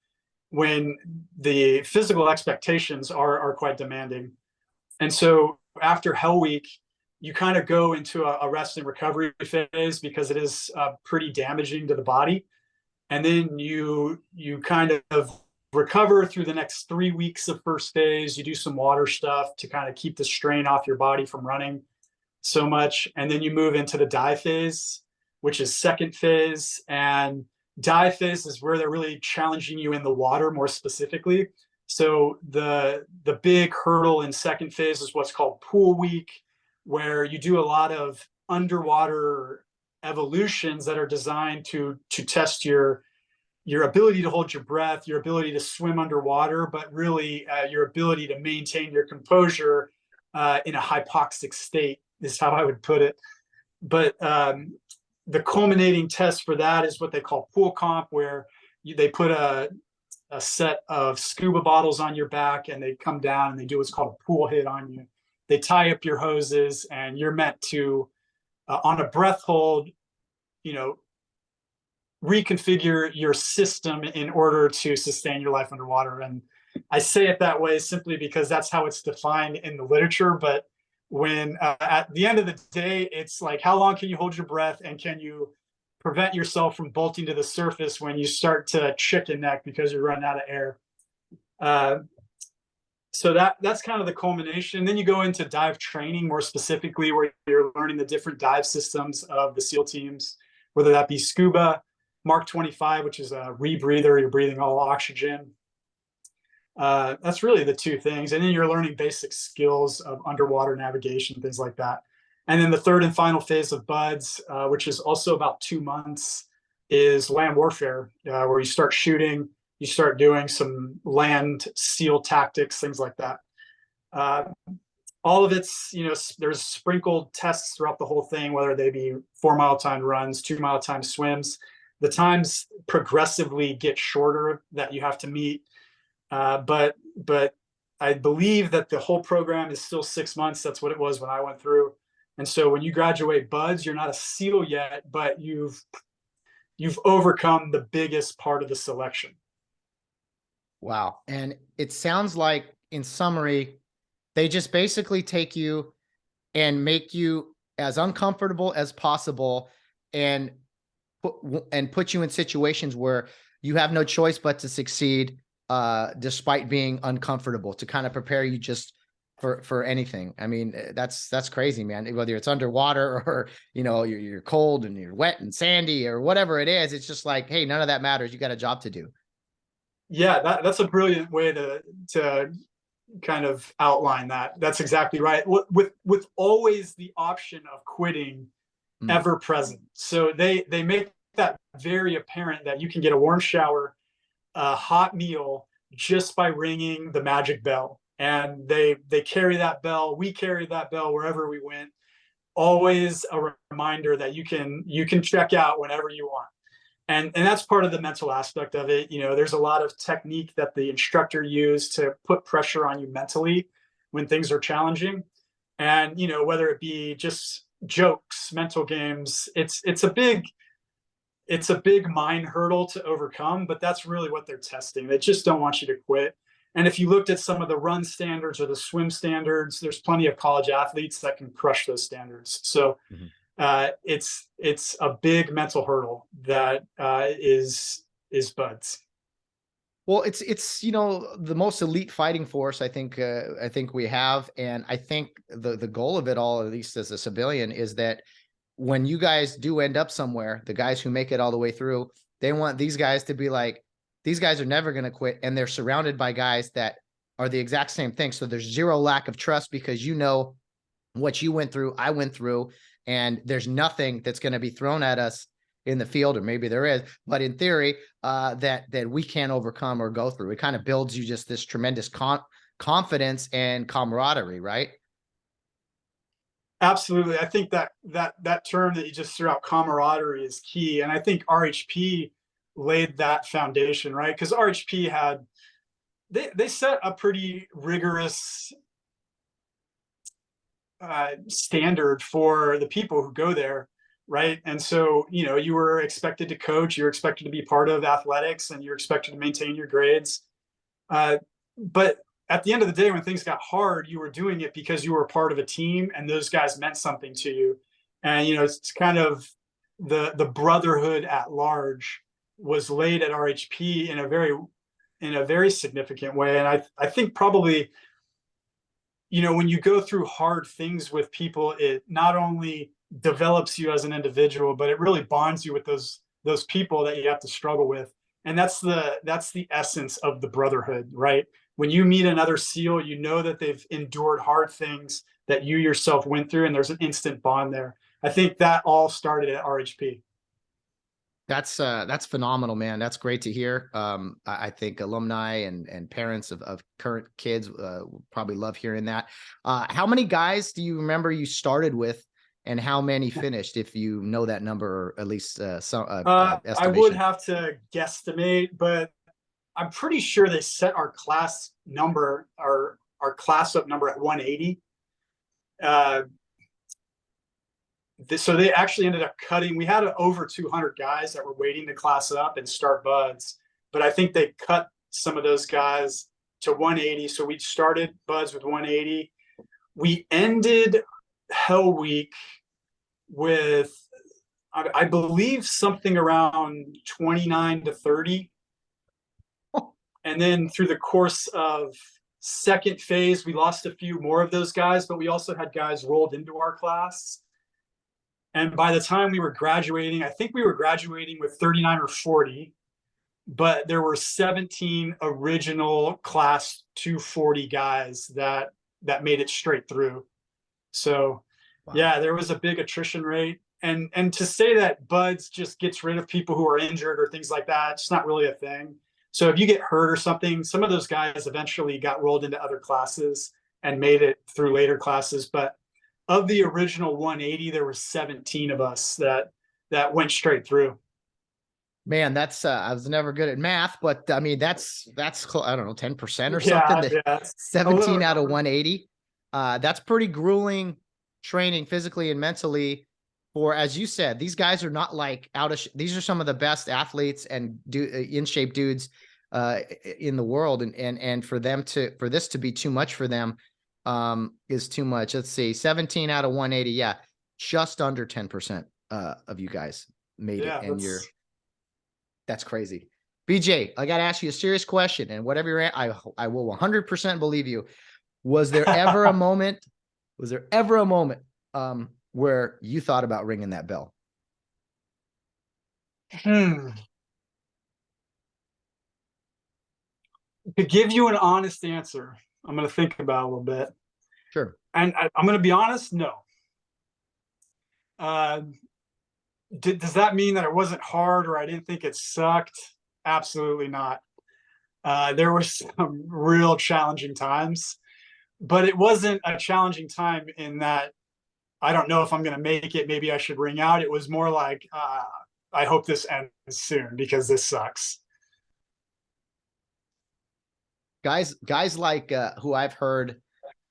when the physical expectations are quite demanding. And so after Hell Week, you kind of go into a rest and recovery phase because it is pretty damaging to the body. And then you kind of recover through the next 3 weeks of first phase. You do some water stuff to kind of keep the strain off your body from running so much. And then you move into the dive phase, which is second phase. And dive phase is where they're really challenging you in the water more specifically. So the big hurdle in second phase is what's called pool week, where you do a lot of underwater evolutions that are designed to test your ability to hold your breath, your ability to swim underwater, but really your ability to maintain your composure in a hypoxic state is how I would put it. But the culminating test for that is what they call pool comp, where they put a set of scuba bottles on your back and they come down and they do what's called a pool hit on you. They tie up your hoses and you're meant to, on a breath hold, reconfigure your system in order to sustain your life underwater. And I say it that way simply because that's how it's defined in the literature. But when at the end of the day, it's like, how long can you hold your breath and can you prevent yourself from bolting to the surface when you start to chicken neck because you're running out of air. So that's kind of the culmination. Then you go into dive training more specifically, where you're learning the different dive systems of the SEAL teams, whether that be scuba, Mark 25, which is a rebreather, you're breathing all oxygen. That's really the two things. And then you're learning basic skills of underwater navigation, things like that. And then the third and final phase of BUDS, which is also about 2 months, is land warfare, where you start shooting, you start doing some land SEAL tactics, things like that. All of it's, there's sprinkled tests throughout the whole thing, whether they be 4-mile timed runs, 2-mile timed swims. The times progressively get shorter that you have to meet. But I believe that the whole program is still 6 months. That's what it was when I went through. And so when you graduate BUDS, you're not a SEAL yet, but you've overcome the biggest part of the selection. Wow. And it sounds like, in summary, they just basically take you and make you as uncomfortable as possible and put you in situations where you have no choice but to succeed, despite being uncomfortable, to kind of prepare you just for anything. I mean, that's crazy, man. Whether it's underwater or, you know, you're cold and you're wet and sandy or whatever it is, it's just like, hey, none of that matters. You got a job to do. Yeah, that's a brilliant way to kind of outline that. That's exactly right. With always the option of quitting ever present. So they make that very apparent that you can get a warm shower, a hot meal just by ringing the magic bell. And they carry that bell. We carry that bell wherever we went. Always a reminder that you can check out whenever you want. And that's part of the mental aspect of it. You know, there's a lot of technique that the instructor used to put pressure on you mentally when things are challenging. And, you know, whether it be just jokes, mental games, it's a big mind hurdle to overcome, but that's really what they're testing. They just don't want you to quit. And if you looked at some of the run standards or the swim standards, there's plenty of college athletes that can crush those standards. So it's a big mental hurdle that is buds. Well, it's you know, the most elite fighting force I think we have, and I think the goal of it all, at least as a civilian, is that when you guys do end up somewhere, the guys who make it all the way through, they want these guys to be like, these guys are never going to quit, and they're surrounded by guys that are the exact same thing. So there's zero lack of trust because you know what you went through, I went through, and there's nothing that's going to be thrown at us in the field, or maybe there is, but in theory, that we can't overcome or go through. It kind of builds you just this tremendous confidence and camaraderie, right? Absolutely. I think that term that you just threw out, camaraderie, is key. And I think RHP laid that foundation, right? Because RHP had they set a pretty rigorous standard for the people who go there, right? And so, you know, you were expected to coach, you're expected to be part of athletics, and you're expected to maintain your grades. But at the end of the day, when things got hard, you were doing it because you were part of a team and those guys meant something to you. And, you know, it's kind of the brotherhood at large was laid at RHP in a very significant way. And I think probably, you know, when you go through hard things with people, it not only develops you as an individual, but it really bonds you with those people that you have to struggle with. And that's the essence of the brotherhood, right? When you meet another SEAL, you know that they've endured hard things that you yourself went through, and there's an instant bond there. I think that all started at RHP. That's phenomenal, man. That's great to hear. I think alumni and parents of current kids probably love hearing that. How many guys do you remember you started with, and how many finished, if you know that number, or at least some estimation? I would have to guesstimate, but I'm pretty sure they set our class number, our class up number, at 180. So they actually ended up cutting. We had over 200 guys that were waiting to class up and start buds, but I think they cut some of those guys to 180. So we started buds with 180. We ended Hell Week with, I believe, something around 29 to 30. And then through the course of second phase, we lost a few more of those guys, but we also had guys rolled into our class. And by the time we were graduating, I think we were graduating with 39 or 40, but there were 17 original class 240 guys that made it straight through. So wow. Yeah, there was a big attrition rate. And to say that buds just gets rid of people who are injured or things like that, it's not really a thing. So if you get hurt or something, some of those guys eventually got rolled into other classes and made it through later classes. But of the original 180, there were 17 of us that went straight through. Man, that's I was never good at math, but I mean that's I don't know, 10% or something. Yeah. 17 out of 180. That's pretty grueling training physically and mentally. For, as you said, these guys are not like these are some of the best athletes and in shape dudes in the world, and for this to be too much for them is too much. Let's see, 17 out of 180. Yeah, just under 10% of you guys made it, and that's crazy. BJ, I got to ask you a serious question, and whatever you're at, I will 100% believe you. Was there ever a moment? Was there ever a moment where you thought about ringing that bell? To give you an honest answer, I'm going to think about it a little bit. Sure. And I'm going to be honest, no. Does that mean that it wasn't hard or I didn't think it sucked? Absolutely not. There were some real challenging times, but it wasn't a challenging time in that I don't know if I'm going to make it. Maybe I should ring out. It was more like, I hope this ends soon because this sucks. Guys like who I've heard,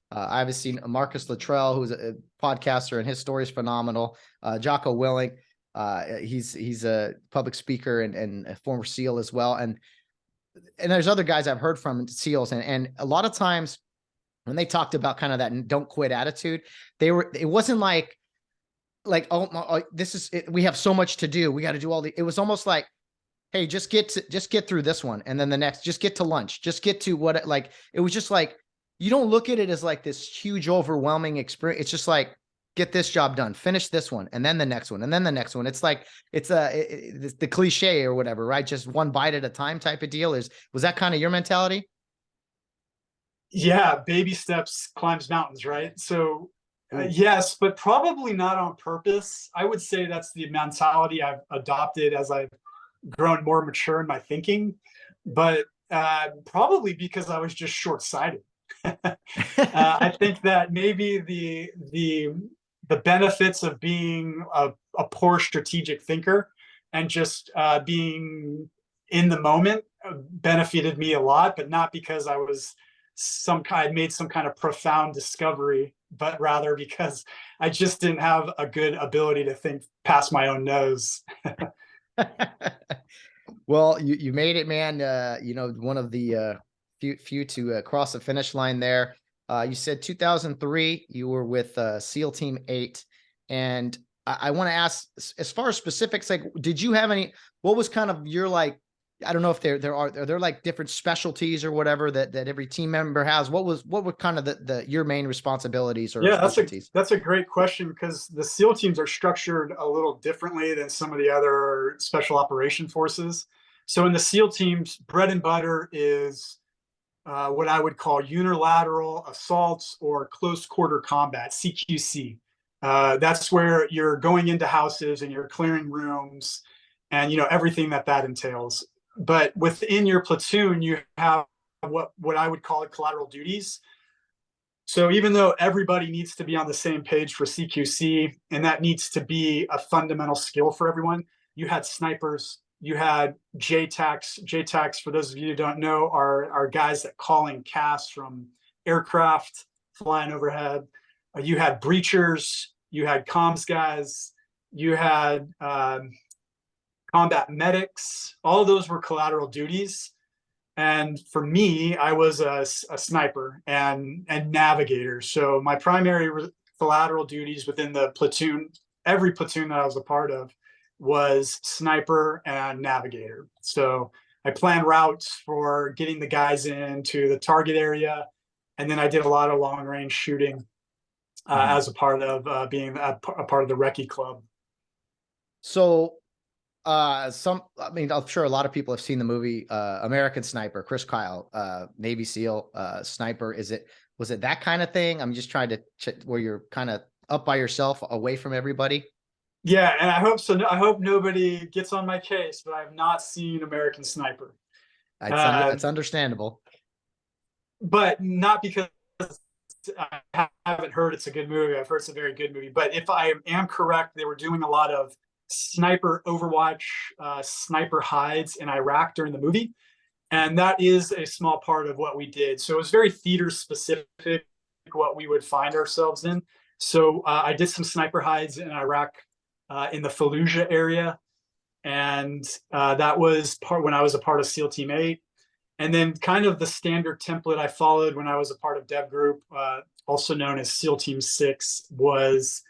I've seen Marcus Luttrell, who's a podcaster, and his story is phenomenal. Jocko Willing, he's a public speaker and a former SEAL as well. And there's other guys I've heard from SEALs, and a lot of times when they talked about kind of that don't quit attitude, it wasn't like, oh, this is it, we have so much to do, we got to do it was almost like, hey, just get through this one, and then the next, just get to lunch, just get to what, it was just like, you don't look at it as like this huge overwhelming experience. It's just like, get this job done, finish this one, and then the next one, and then the next one. It's like, it's the cliche or whatever, right? Just one bite at a time type of deal. Was that kind of your mentality? Yeah, baby steps climbs mountains, right? So yes, but probably not on purpose. I would say that's the mentality I've adopted as I've grown more mature in my thinking, but probably because I was just short-sighted. I think that maybe the benefits of being a poor strategic thinker and just being in the moment benefited me a lot, but not because I was made some kind of profound discovery, but rather because I just didn't have a good ability to think past my own nose. Well, you made it, man. One of the few to cross the finish line there. You said 2003, you were with SEAL Team 8. And I want to ask, as far as specifics, like, did you have what was kind of your, like, I don't know if are there like different specialties or whatever that every team member has? What were kind of your main responsibilities or specialties? That's a great question, because the SEAL teams are structured a little differently than some of the other special operation forces. So in the SEAL teams, bread and butter is what I would call unilateral assaults or close quarter combat, CQC. That's where you're going into houses and you're clearing rooms and everything that entails. But within your platoon, you have what I would call it collateral duties. So even though everybody needs to be on the same page for CQC, and that needs to be a fundamental skill for everyone, you had snipers, you had JTACs. JTACs, for those of you who don't know, are guys that call in CAS from aircraft flying overhead. You had breachers, you had comms guys, you had combat medics. All of those were collateral duties. And for me, I was a sniper and navigator. So my primary collateral duties within the platoon, every platoon that I was a part of, was sniper and navigator. So I planned routes for getting the guys into the target area. And then I did a lot of long range shooting as a part of being a part of the Recce Club. So I'm sure a lot of people have seen the movie American Sniper, Chris Kyle, Navy SEAL sniper. Was it that kind of thing? I'm just trying to where you're kind of up by yourself, away from everybody. Yeah, and I hope so. I hope nobody gets on my case, but I have not seen American Sniper. It's understandable, but not because I haven't heard it's a good movie. I've heard it's a very good movie. But if I am correct, they were doing a lot of sniper Overwatch, sniper hides in Iraq during the movie, and that is a small part of what we did. So it was very theater specific what we would find ourselves in. So I did some sniper hides in Iraq, in the Fallujah area, and that was when I was a part of SEAL Team 8. And then kind of the standard template I followed when I was a part of Dev Group, also known as SEAL Team 6, was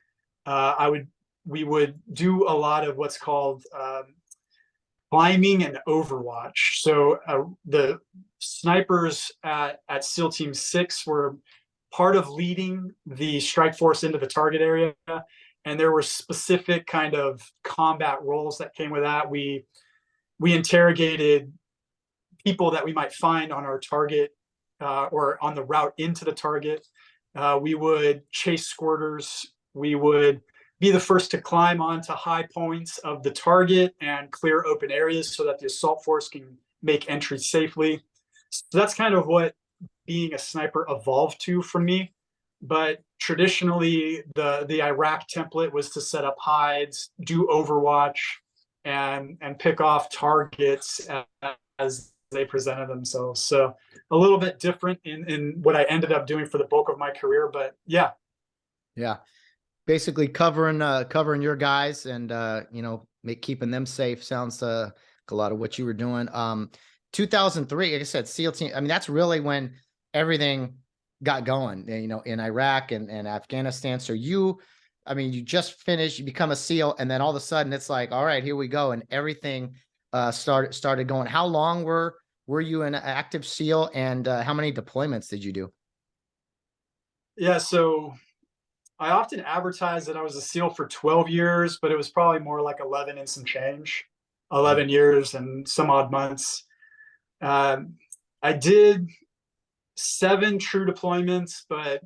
we would do a lot of what's called climbing and Overwatch. So the snipers at SEAL Team 6 were part of leading the strike force into the target area. And there were specific kind of combat roles that came with that. We interrogated people that we might find on our target or on the route into the target. We would chase squirters. We would be the first to climb onto high points of the target and clear open areas so that the assault force can make entry safely. So that's kind of what being a sniper evolved to for me. But traditionally, the Iraq template was to set up hides, do overwatch, and pick off targets as they presented themselves. So a little bit different in what I ended up doing for the bulk of my career. But yeah. Yeah. Basically covering your guys and, keeping them safe. Sounds like a lot of what you were doing. 2003, like I said, SEAL team. I mean, that's really when everything got going, in Iraq and Afghanistan. So you just finished, you become a SEAL, and then all of a sudden it's like, all right, here we go. And everything started going. How long were you an active SEAL, and how many deployments did you do? Yeah, so I often advertised that I was a SEAL for 12 years, but it was probably more like 11 and some change, 11 years and some odd months. I did 7 true deployments, but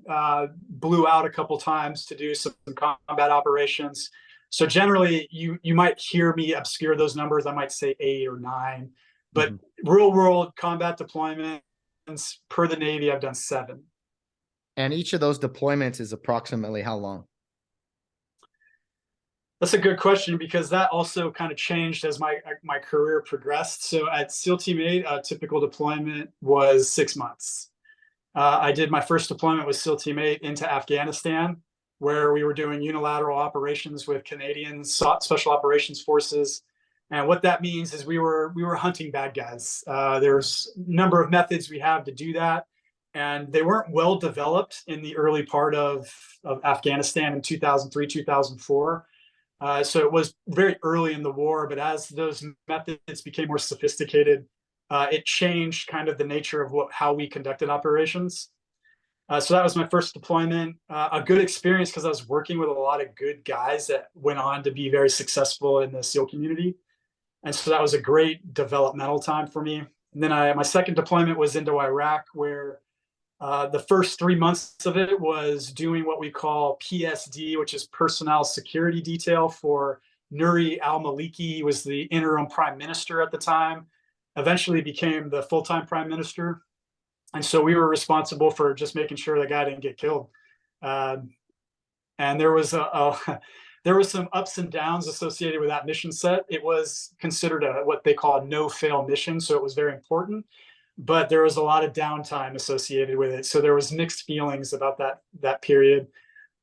blew out a couple times to do some combat operations. So generally, you might hear me obscure those numbers. I might say 8 or 9, but real world combat deployments per the Navy, I've done 7. And each of those deployments is approximately how long? That's a good question, because that also kind of changed as my career progressed. So at SEAL Team 8, a typical deployment was 6 months. I did my first deployment with SEAL Team 8 into Afghanistan, where we were doing unilateral operations with Canadian Special Operations Forces. And what that means is we were hunting bad guys. There's a number of methods we have to do that, and they weren't well developed in the early part of Afghanistan in 2003, 2004. So it was very early in the war, but as those methods became more sophisticated, it changed kind of the nature of how we conducted operations. So that was my first deployment. A good experience because I was working with a lot of good guys that went on to be very successful in the SEAL community. And so that was a great developmental time for me. And then my second deployment was into Iraq, where the first 3 months of it was doing what we call PSD, which is personnel security detail for Nuri al-Maliki. He was the interim prime minister at the time, eventually became the full-time prime minister. And so we were responsible for just making sure the guy didn't get killed. And there was there was some ups and downs associated with that mission set. It was considered what they call a no-fail mission, so it was very important. But there was a lot of downtime associated with it. So there was mixed feelings about that period.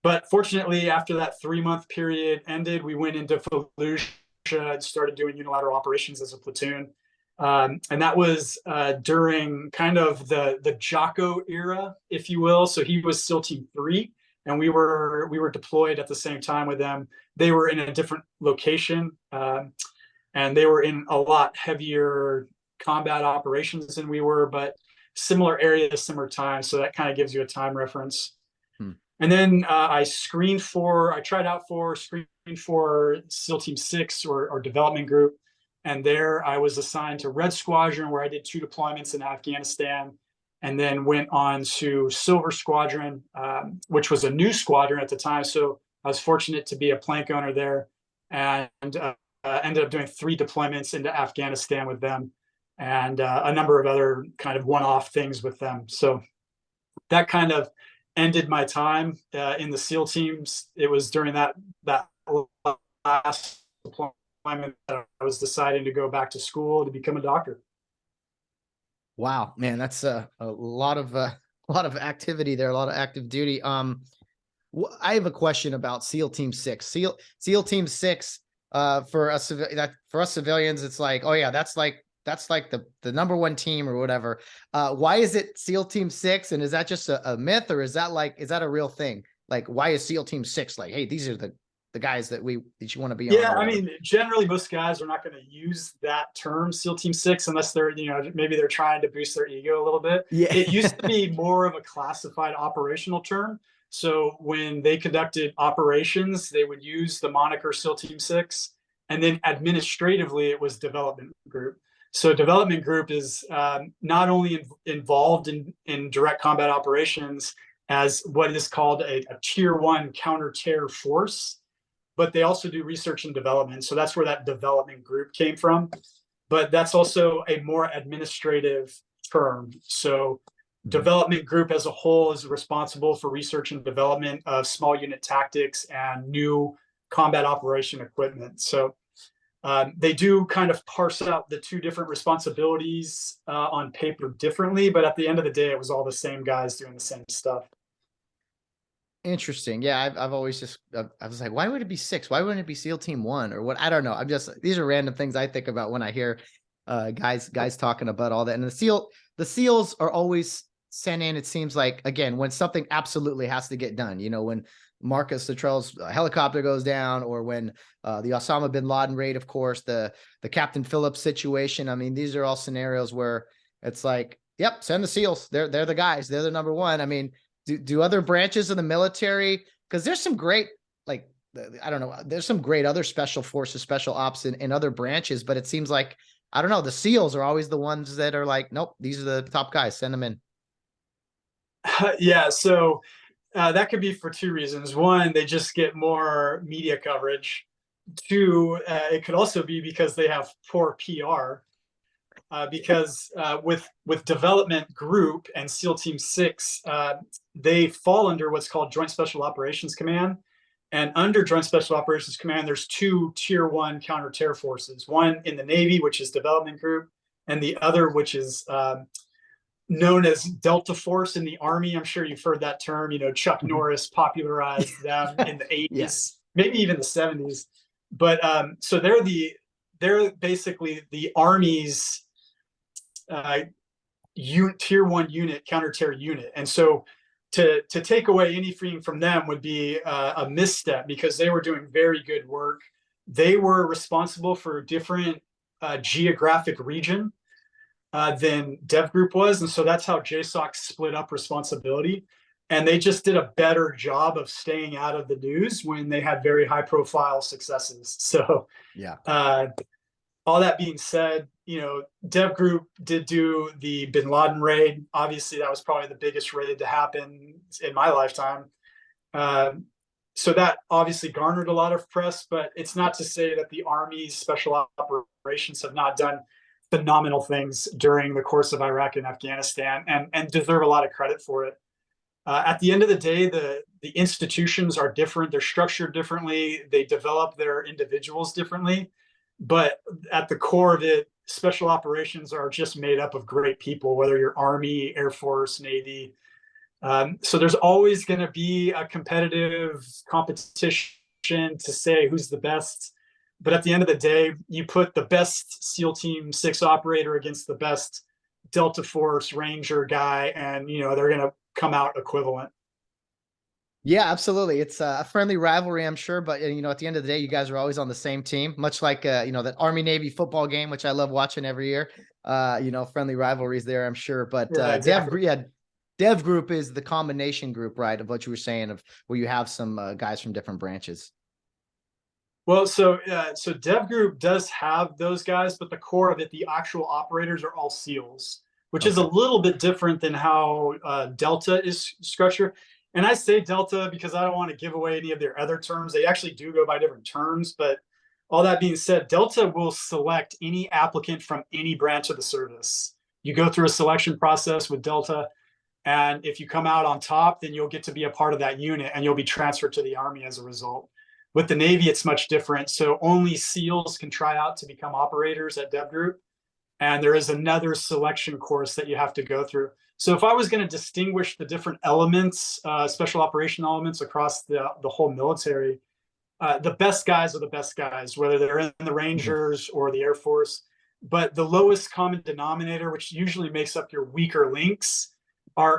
But fortunately, after that 3-month period ended, we went into Fallujah and started doing unilateral operations as a platoon. And that was during kind of the Jocko era, if you will. So he was SEAL Team 3, and we were deployed at the same time with them. They were in a different location, and they were in a lot heavier combat operations than we were, but similar area, similar time. So that kind of gives you a time reference. And then I tried out for SEAL Team 6 or development group. And there I was assigned to Red Squadron, where I did 2 deployments in Afghanistan, and then went on to Silver Squadron, which was a new squadron at the time. So I was fortunate to be a plank owner there, and ended up doing 3 deployments into Afghanistan with them, and a number of other kind of one-off things with them. So that kind of ended my time in the SEAL teams. It was during that last deployment that I was deciding to go back to school to become a doctor. Wow, man, that's a lot of activity there, a lot of active duty. I have a question about SEAL Team 6. SEAL Team 6 for us civilians, it's like, oh yeah, that's like the number 1 team or whatever. Why is it SEAL Team 6? And is that just a myth, or is that a real thing? Like, why is SEAL Team 6 like, hey, these are the the guys that you want to be on. Yeah, I mean, generally most guys are not going to use that term SEAL Team 6 unless they're, maybe they're trying to boost their ego a little bit. Yeah. It used to be more of a classified operational term. So when they conducted operations, they would use the moniker SEAL Team 6. And then administratively, it was development group. So development group is not only involved in direct combat operations as what is called a tier 1 counter-terror force, but they also do research and development. So that's where that development group came from. But that's also a more administrative term. So development group as a whole is responsible for research and development of small unit tactics and new combat operation equipment. So they do kind of parse out the two different responsibilities on paper differently, but at the end of the day, it was all the same guys doing the same stuff. Interesting. Yeah, I've always I was like, why would it be 6? Why wouldn't it be SEAL Team 1 or what? I don't know. These are random things I think about when I hear guys talking about all that. And the SEALs are always sent in, it seems like, again, when something absolutely has to get done. When Marcus Luttrell's helicopter goes down, or when the Osama bin Laden raid, of course, the Captain Phillips situation. I mean, these are all scenarios where it's like, yep, send the SEALs. They're the guys. They're the number one. I mean, do other branches of the military, because there's some great, like, I don't know, there's some great other special forces, special ops in other branches, but it seems like, I don't know, the SEALs are always the ones that are like, nope, these are the top guys, send them in. Yeah, so that could be for two reasons. One, they just get more media coverage. Two, it could also be because they have poor PR. Because with development group and SEAL Team 6, they fall under what's called Joint Special Operations Command. And under Joint Special Operations Command, there's 2 tier 1 counter-terror forces. One in the Navy, which is development group, and the other, which is known as Delta Force in the Army. I'm sure you've heard that term. Chuck Norris popularized them in the 80s, yeah, maybe even the 70s. But so they're basically the Army's tier 1 unit, counter-terror unit. And so to take away anything from them would be a misstep, because they were doing very good work. They were responsible for a different geographic region than Dev Group was. And so that's how JSOC split up responsibility. And they just did a better job of staying out of the news when they had very high profile successes. So yeah. All that being said, Dev Group did do the Bin Laden raid. Obviously, that was probably the biggest raid to happen in my lifetime. So that obviously garnered a lot of press, but it's not to say that the Army's special operations have not done phenomenal things during the course of Iraq and Afghanistan, and deserve a lot of credit for it. At the end of the day, the institutions are different. They're structured differently. They develop their individuals differently. But at the core of it, special operations are just made up of great people, whether you're Army, Air Force, Navy. So there's always going to be a competitive competition to say who's the best. But at the end of the day, you put the best SEAL Team 6 operator against the best Delta Force Ranger guy, and they're going to come out equivalent. Yeah, absolutely. It's a friendly rivalry, I'm sure, but at the end of the day, you guys are always on the same team, much like that Army-Navy football game, which I love watching every year. Friendly rivalries there, I'm sure. But yeah, exactly. Dev Group is the combination group, right, of what you were saying, of where you have some guys from different branches. Well, so Dev Group does have those guys, but the core of it, the actual operators, are all SEALs, which is a little bit different than how Delta is structured. And I say Delta because I don't want to give away any of their other terms. They actually do go by different terms. But all that being said, Delta will select any applicant from any branch of the service. You go through a selection process with Delta, and if you come out on top, then you'll get to be a part of that unit, and you'll be transferred to the Army as a result. With the Navy, it's much different. So only SEALs can try out to become operators at Dev Group. And there is another selection course that you have to go through. So if I was going to distinguish the different elements, special operation elements across the whole military, the best guys are the best guys, whether they're in the Rangers or the Air Force. But the lowest common denominator, which usually makes up your weaker links,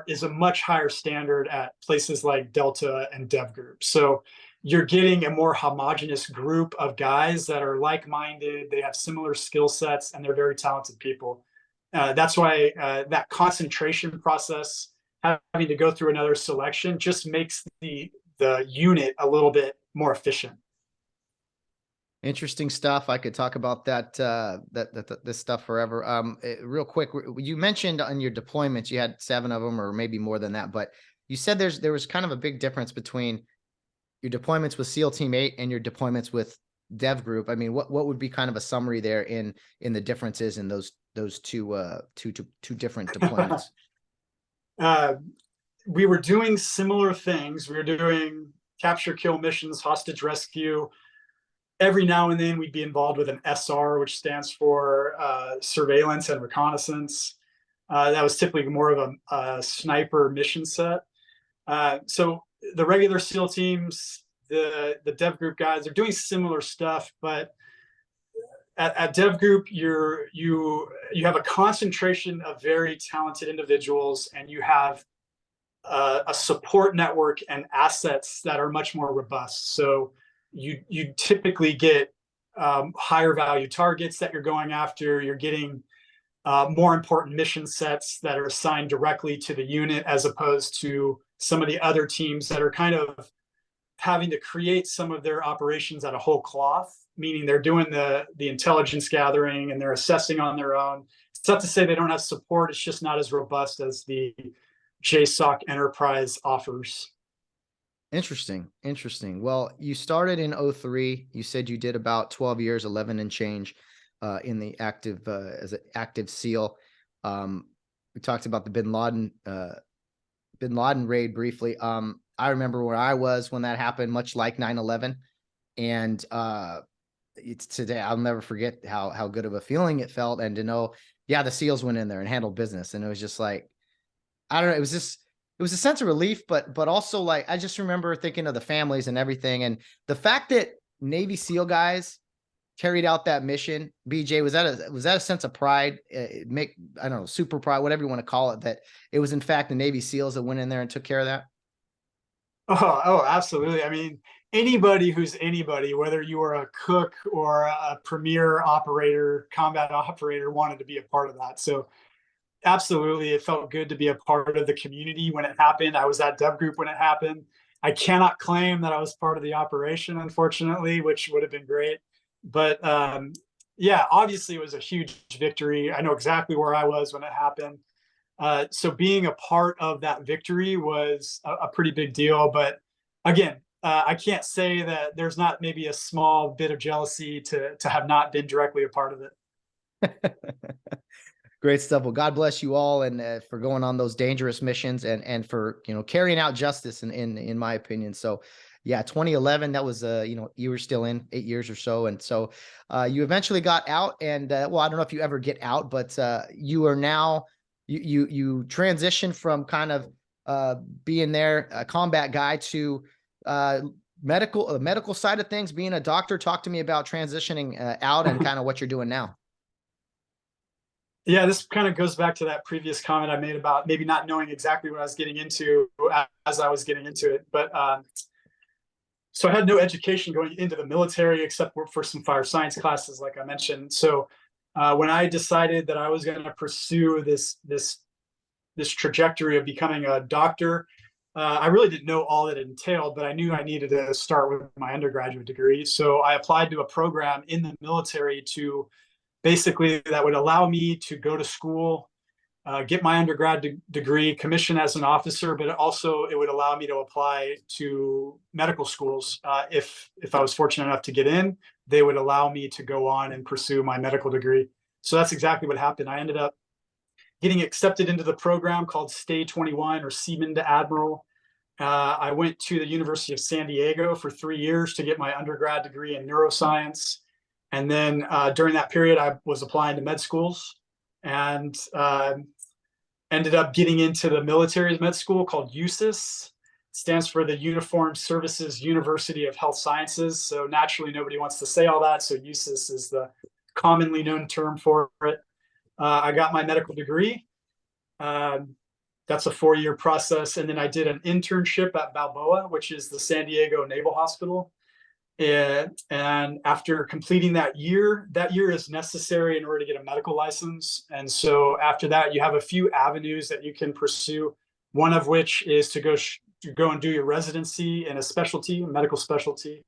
is a much higher standard at places like Delta and Dev Group. So you're getting a more homogenous group of guys that are like-minded, they have similar skill sets, and they're very talented people. That's why that concentration process, having to go through another selection, just makes the unit a little bit more efficient. Interesting stuff. I could talk about that, this stuff forever. Real quick, you mentioned on your deployments, you had 7 of them or maybe more than that, but you said there was kind of a big difference between your deployments with SEAL Team 8 and your deployments with Dev Group. I mean, what would be kind of a summary there in the differences in those two different deployments? We were doing similar things. We were doing capture kill missions, hostage rescue. Every now and then we'd be involved with an SR, which stands for surveillance and reconnaissance. That was typically more of a sniper mission set. So the regular SEAL teams, the Dev Group guys, they're doing similar stuff, but at Dev Group, you have a concentration of very talented individuals, and you have a support network and assets that are much more robust. So you typically get higher value targets that you're going after. You're getting more important mission sets that are assigned directly to the unit, as opposed to some of the other teams that are kind of having to create some of their operations out of whole cloth, meaning they're doing the intelligence gathering and they're assessing on their own. It's not to say they don't have support. It's just not as robust as the JSOC Enterprise offers. Interesting. Well, you started in 03. You said you did about 12 years, 11 and change in the active as an active SEAL. We talked about the Bin Laden raid briefly. I remember where I was when that happened, much like 9/11, and it's today. I'll never forget how good of a feeling it felt, and to know, yeah, the SEALs went in there and handled business, and it was just like, I don't know, it was a sense of relief, but also, like, I just remember thinking of the families and everything, and the fact that Navy SEAL guys carried out that mission. BJ, was that a sense of pride? I don't know, super pride, whatever you want to call it, that it was in fact the Navy SEALs that went in there and took care of that? Oh, absolutely. I mean, anybody who's anybody, whether you were a cook or a premier operator, combat operator, wanted to be a part of that. So absolutely, it felt good to be a part of the community when it happened. I was at Dev Group when it happened. I cannot claim that I was part of the operation, unfortunately, which would have been great. But yeah, obviously it was a huge victory. I know exactly where I was when it happened. So being a part of that victory was a pretty big deal. But again, I can't say that there's not maybe a small bit of jealousy to have not been directly a part of it. Great stuff. Well, God bless you all, and for going on those dangerous missions and for, carrying out justice in my opinion. So yeah, 2011, that was, you were still in 8 years or so. And so you eventually got out, and well, I don't know if you ever get out, but you are now, you transitioned from kind of being there, a combat guy, to medical side of things, being a doctor. Talk to me about transitioning out and kind of what you're doing now. Yeah, this kind of goes back to that previous comment I made about maybe not knowing exactly what I was getting into as I was getting into it. But so I had no education going into the military except for some fire science classes, like I mentioned. So when I decided that I was going to pursue this trajectory of becoming a doctor, I really didn't know all that it entailed, but I knew I needed to start with my undergraduate degree. So I applied to a program in the military basically that would allow me to go to school, get my undergrad degree, commission as an officer, but also it would allow me to apply to medical schools. If I was fortunate enough to get in, they would allow me to go on and pursue my medical degree. So that's exactly what happened. I ended up getting accepted into the program called Stay 21, or Seaman to Admiral. I went to the University of San Diego for 3 years to get my undergrad degree in neuroscience. And then during that period, I was applying to med schools, and ended up getting into the military med school called USIS. It stands for the Uniformed Services University of Health Sciences. So naturally, nobody wants to say all that. So USIS is the commonly known term for it. I got my medical degree. That's a 4-year process. And then I did an internship at Balboa, which is the San Diego Naval Hospital. And after completing that year is necessary in order to get a medical license. And so after that, you have a few avenues that you can pursue. One of which is to go and do your residency in a specialty, a medical specialty,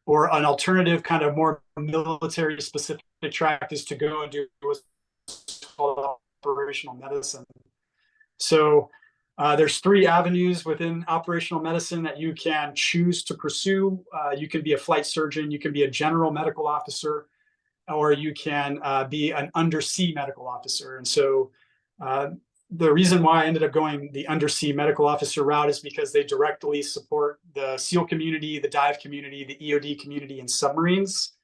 or an alternative kind of more military specific track is to go and do what's called operational medicine. So there's 3 avenues within operational medicine that you can choose to pursue. You can be a flight surgeon, you can be a general medical officer, or you can be an undersea medical officer. And so the reason why I ended up going the undersea medical officer route is because they directly support the SEAL community, the dive community, the EOD community, and submarines.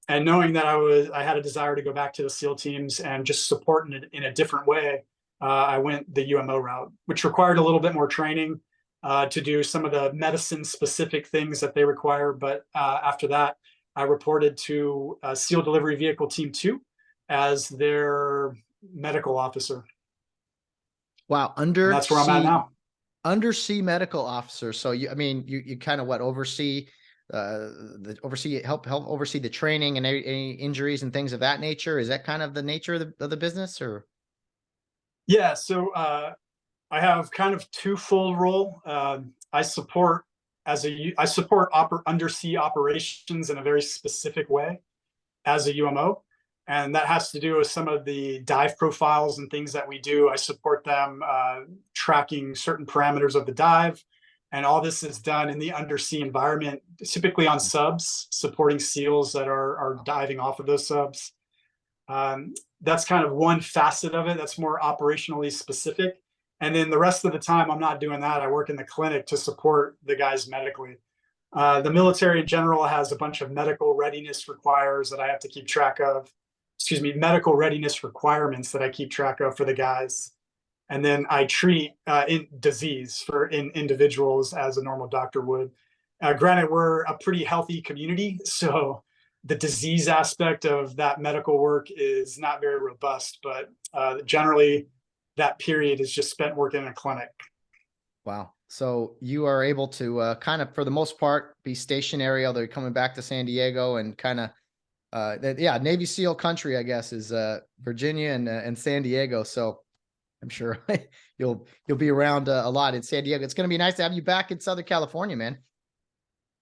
And knowing that I had a desire to go back to the SEAL teams and just support in a different way, I went the UMO route, which required a little bit more training to do some of the medicine specific things that they require. But after that, I reported to SEAL Delivery Vehicle Team 2 as their medical officer. Wow. And that's where I'm at now. Undersea medical officer. So you kind of oversee help oversee the training and any injuries and things of that nature. Is that kind of the nature of the business, or? Yeah, so I have kind of twofold role. I support undersea operations in a very specific way as a UMO, and that has to do with some of the dive profiles and things that we do. I support them tracking certain parameters of the dive, and all this is done in the undersea environment, typically on subs, supporting SEALs that are diving off of those subs. That's kind of one facet of it that's more operationally specific. And then the rest of the time, I'm not doing that. I work in the clinic to support the guys medically. The military in general has a bunch of medical readiness requires that I have to keep track of. Medical readiness requirements that I keep track of for the guys. And then I treat disease in individuals as a normal doctor would. Granted, we're a pretty healthy community, so the disease aspect of that medical work is not very robust, but generally that period is just spent working in a clinic. Wow. So you are able to kind of, for the most part, be stationary, although you're coming back to San Diego and kind of, Navy SEAL country, I guess, is Virginia and San Diego. So I'm sure you'll be around a lot in San Diego. It's going to be nice to have you back in Southern California, man.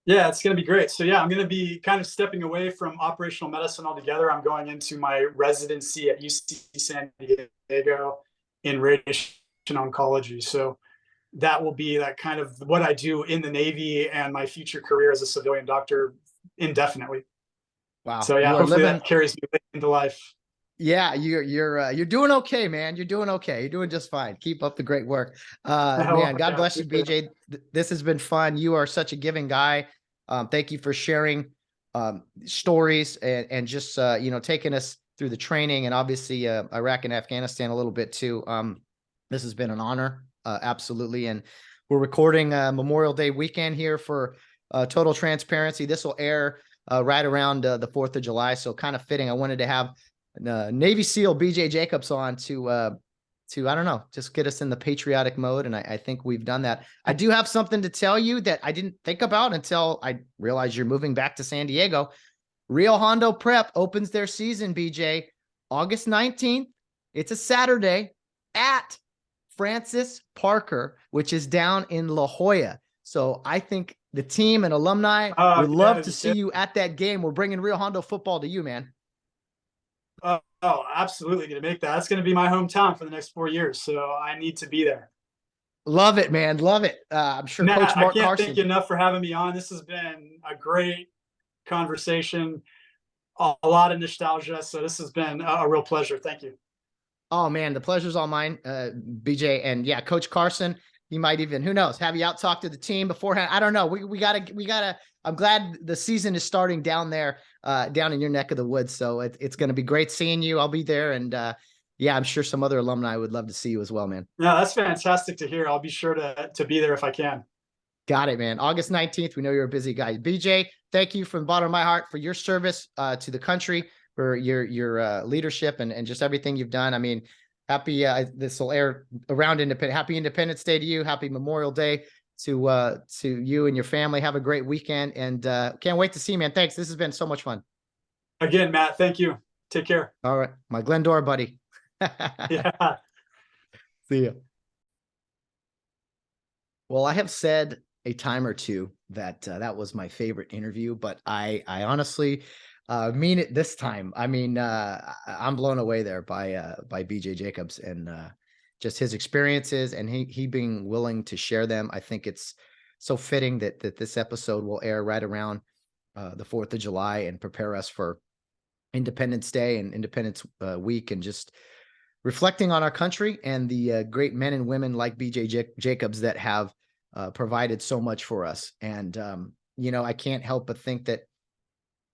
Yeah, it's going to be great. So yeah, I'm going to be kind of stepping away from operational medicine altogether. I'm going into my residency at UC San Diego in radiation oncology. So that will be that kind of what I do in the Navy and my future career as a civilian doctor indefinitely. Wow. So yeah, hopefully that carries me into life. Yeah, you're doing okay, man. You're doing okay. You're doing just fine. Keep up the great work. Man, God bless you, BJ. This has been fun. You are such a giving guy. Thank you for sharing stories and just taking us through the training, and obviously Iraq and Afghanistan a little bit too. This has been an honor, absolutely. And we're recording Memorial Day weekend here for total transparency. This will air right around the 4th of July, so kind of fitting. I wanted to have Navy SEAL BJ Jacobs on to I don't know, just get us in the patriotic mode, and I think we've done that. I do have something to tell you that I didn't think about until I realized you're moving back to San Diego. Rio Hondo Prep opens their season, BJ, August 19th. It's a Saturday at Francis Parker, which is down in La Jolla. So I think the team and alumni would love to see you at that game. We're bringing Rio Hondo football to you, man. Oh, absolutely going to make that. That's going to be my hometown for the next 4 years. So I need to be there. Love it, man. Love it. I'm sure Matt, Coach Mark I can't Carson. thank you enough for having me on. This has been a great conversation, a lot of nostalgia. So this has been a real pleasure. Thank you. Oh man, the pleasure's all mine, BJ. And yeah, Coach Carson, he might even, who knows, have you out talk to the team beforehand. I don't know. We gotta, I'm glad the season is starting down there, down in your neck of the woods. So it's going to be great seeing you. I'll be there. And yeah, I'm sure some other alumni would love to see you as well, man. Yeah, that's fantastic to hear. I'll be sure to be there if I can. Got it, man. August 19th. We know you're a busy guy. BJ, thank you from the bottom of my heart for your service to the country, for your leadership and just everything you've done. I mean, Happy, this will air around Happy Independence Day to you. Happy Memorial Day to you and your family. Have a great weekend, and can't wait to see you, man. Thanks. This has been so much fun. Again, Matt, thank you. Take care. All right. My Glendora buddy. Yeah. See you. Well, I have said a time or two that that was my favorite interview, but I honestly mean it this time. I mean, I'm blown away there by BJ Jacobs and just his experiences, and he being willing to share them. I think it's so fitting that this episode will air right around the 4th of July and prepare us for Independence Day and Independence Week, and just reflecting on our country and the great men and women like BJ Jacobs that have provided so much for us. And, I can't help but think that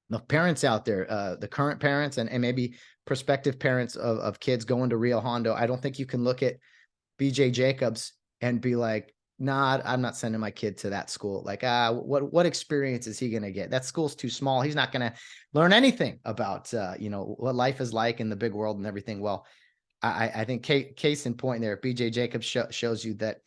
the parents out there, the current parents and maybe prospective parents of kids going to Rio Hondo, I don't think you can look at BJ Jacobs and be like, nah, I'm not sending my kid to that school. Like, what experience is he going to get? That school's too small. He's not going to learn anything about, what life is like in the big world and everything. Well, I think case in point there, BJ Jacobs shows you that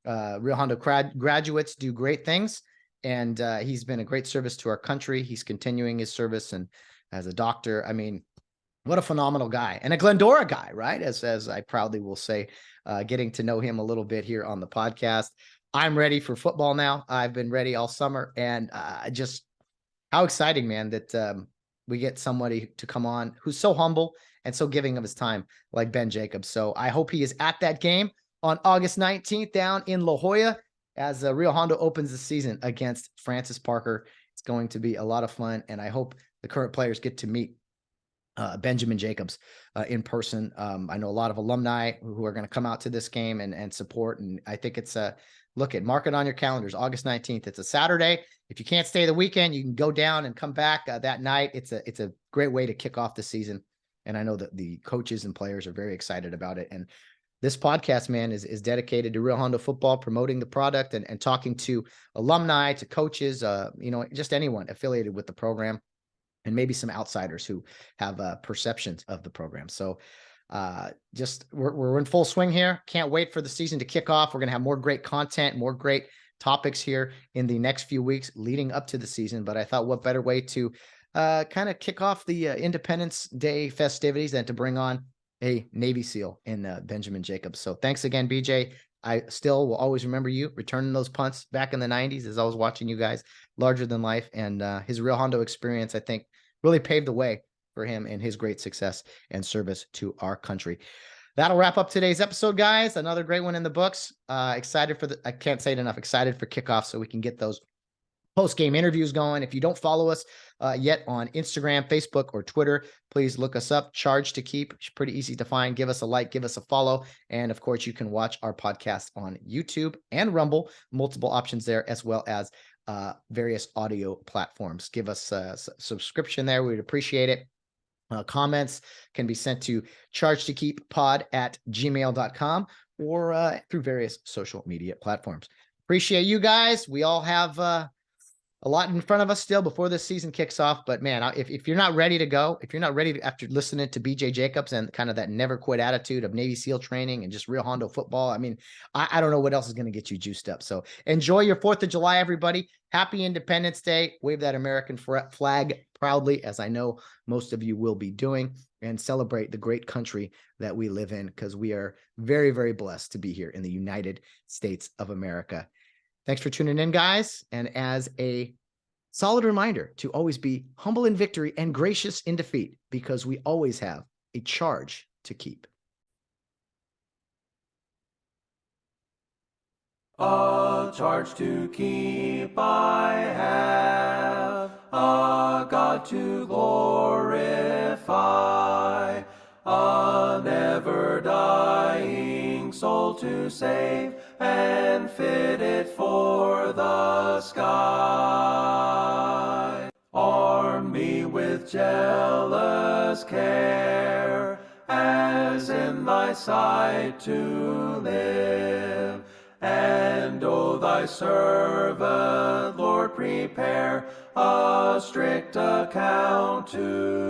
Rio Hondo graduates do great things, and he's been a great service to our country. He's continuing his service and as a doctor. I mean, what a phenomenal guy, and a Glendora guy, right? As I proudly will say, getting to know him a little bit here on the podcast. I'm ready for football now. I've been ready all summer, and just how exciting, man, that we get somebody to come on who's so humble and so giving of his time like Ben Jacobs. So I hope he is at that game on August 19th down in La Jolla as Rio Hondo opens the season against Francis Parker. It's going to be a lot of fun, and I hope the current players get to meet Benjamin Jacobs in person. I know a lot of alumni who are going to come out to this game and support, and I think it's mark it on your calendars, August 19th. It's a Saturday. If you can't stay the weekend, you can go down and come back that night. It's a great way to kick off the season. And I know that the coaches and players are very excited about it. And this podcast, man, is dedicated to Rio Hondo football, promoting the product and talking to alumni, to coaches, just anyone affiliated with the program, and maybe some outsiders who have perceptions of the program. So we're in full swing here. Can't wait for the season to kick off. We're going to have more great content, more great topics here in the next few weeks leading up to the season. But I thought, what better way to kind of kick off the Independence Day festivities than to bring on a Navy SEAL in Benjamin Jacobs. So thanks again, BJ. I still will always remember you returning those punts back in the 90s as I was watching you guys, larger than life. And his Rio Hondo experience, I think, really paved the way for him and his great success and service to our country. That'll wrap up today's episode, guys. Another great one in the books. Excited for I can't say it enough, excited for kickoff so we can get those post-game interviews going. If you don't follow us yet on Instagram, Facebook, or Twitter, please look us up. Charge to Keep. It's pretty easy to find. Give us a like, give us a follow. And of course, you can watch our podcast on YouTube and Rumble, multiple options there, as well as various audio platforms. Give us a subscription there. We'd appreciate it. Comments can be sent to chargetokeeppod@gmail.com or through various social media platforms. Appreciate you guys. We all have a lot in front of us still before this season kicks off. But man, if you're not ready to go, if you're not ready to, after listening to BJ Jacobs and kind of that never quit attitude of Navy SEAL training and just Rio Hondo football, I mean, I don't know what else is going to get you juiced up. So enjoy your 4th of July, everybody. Happy Independence Day. Wave that American flag proudly, as I know most of you will be doing, and celebrate the great country that we live in, because we are very, very blessed to be here in the United States of America. Thanks for tuning in, guys. And as a solid reminder to always be humble in victory and gracious in defeat, because we always have a charge to keep. A charge to keep I have, a God to glorify, a never-dying soul to save, and fit it for the sky. Arm me with jealous care, as in thy sight to live, and O thy servant, Lord, prepare a strict account to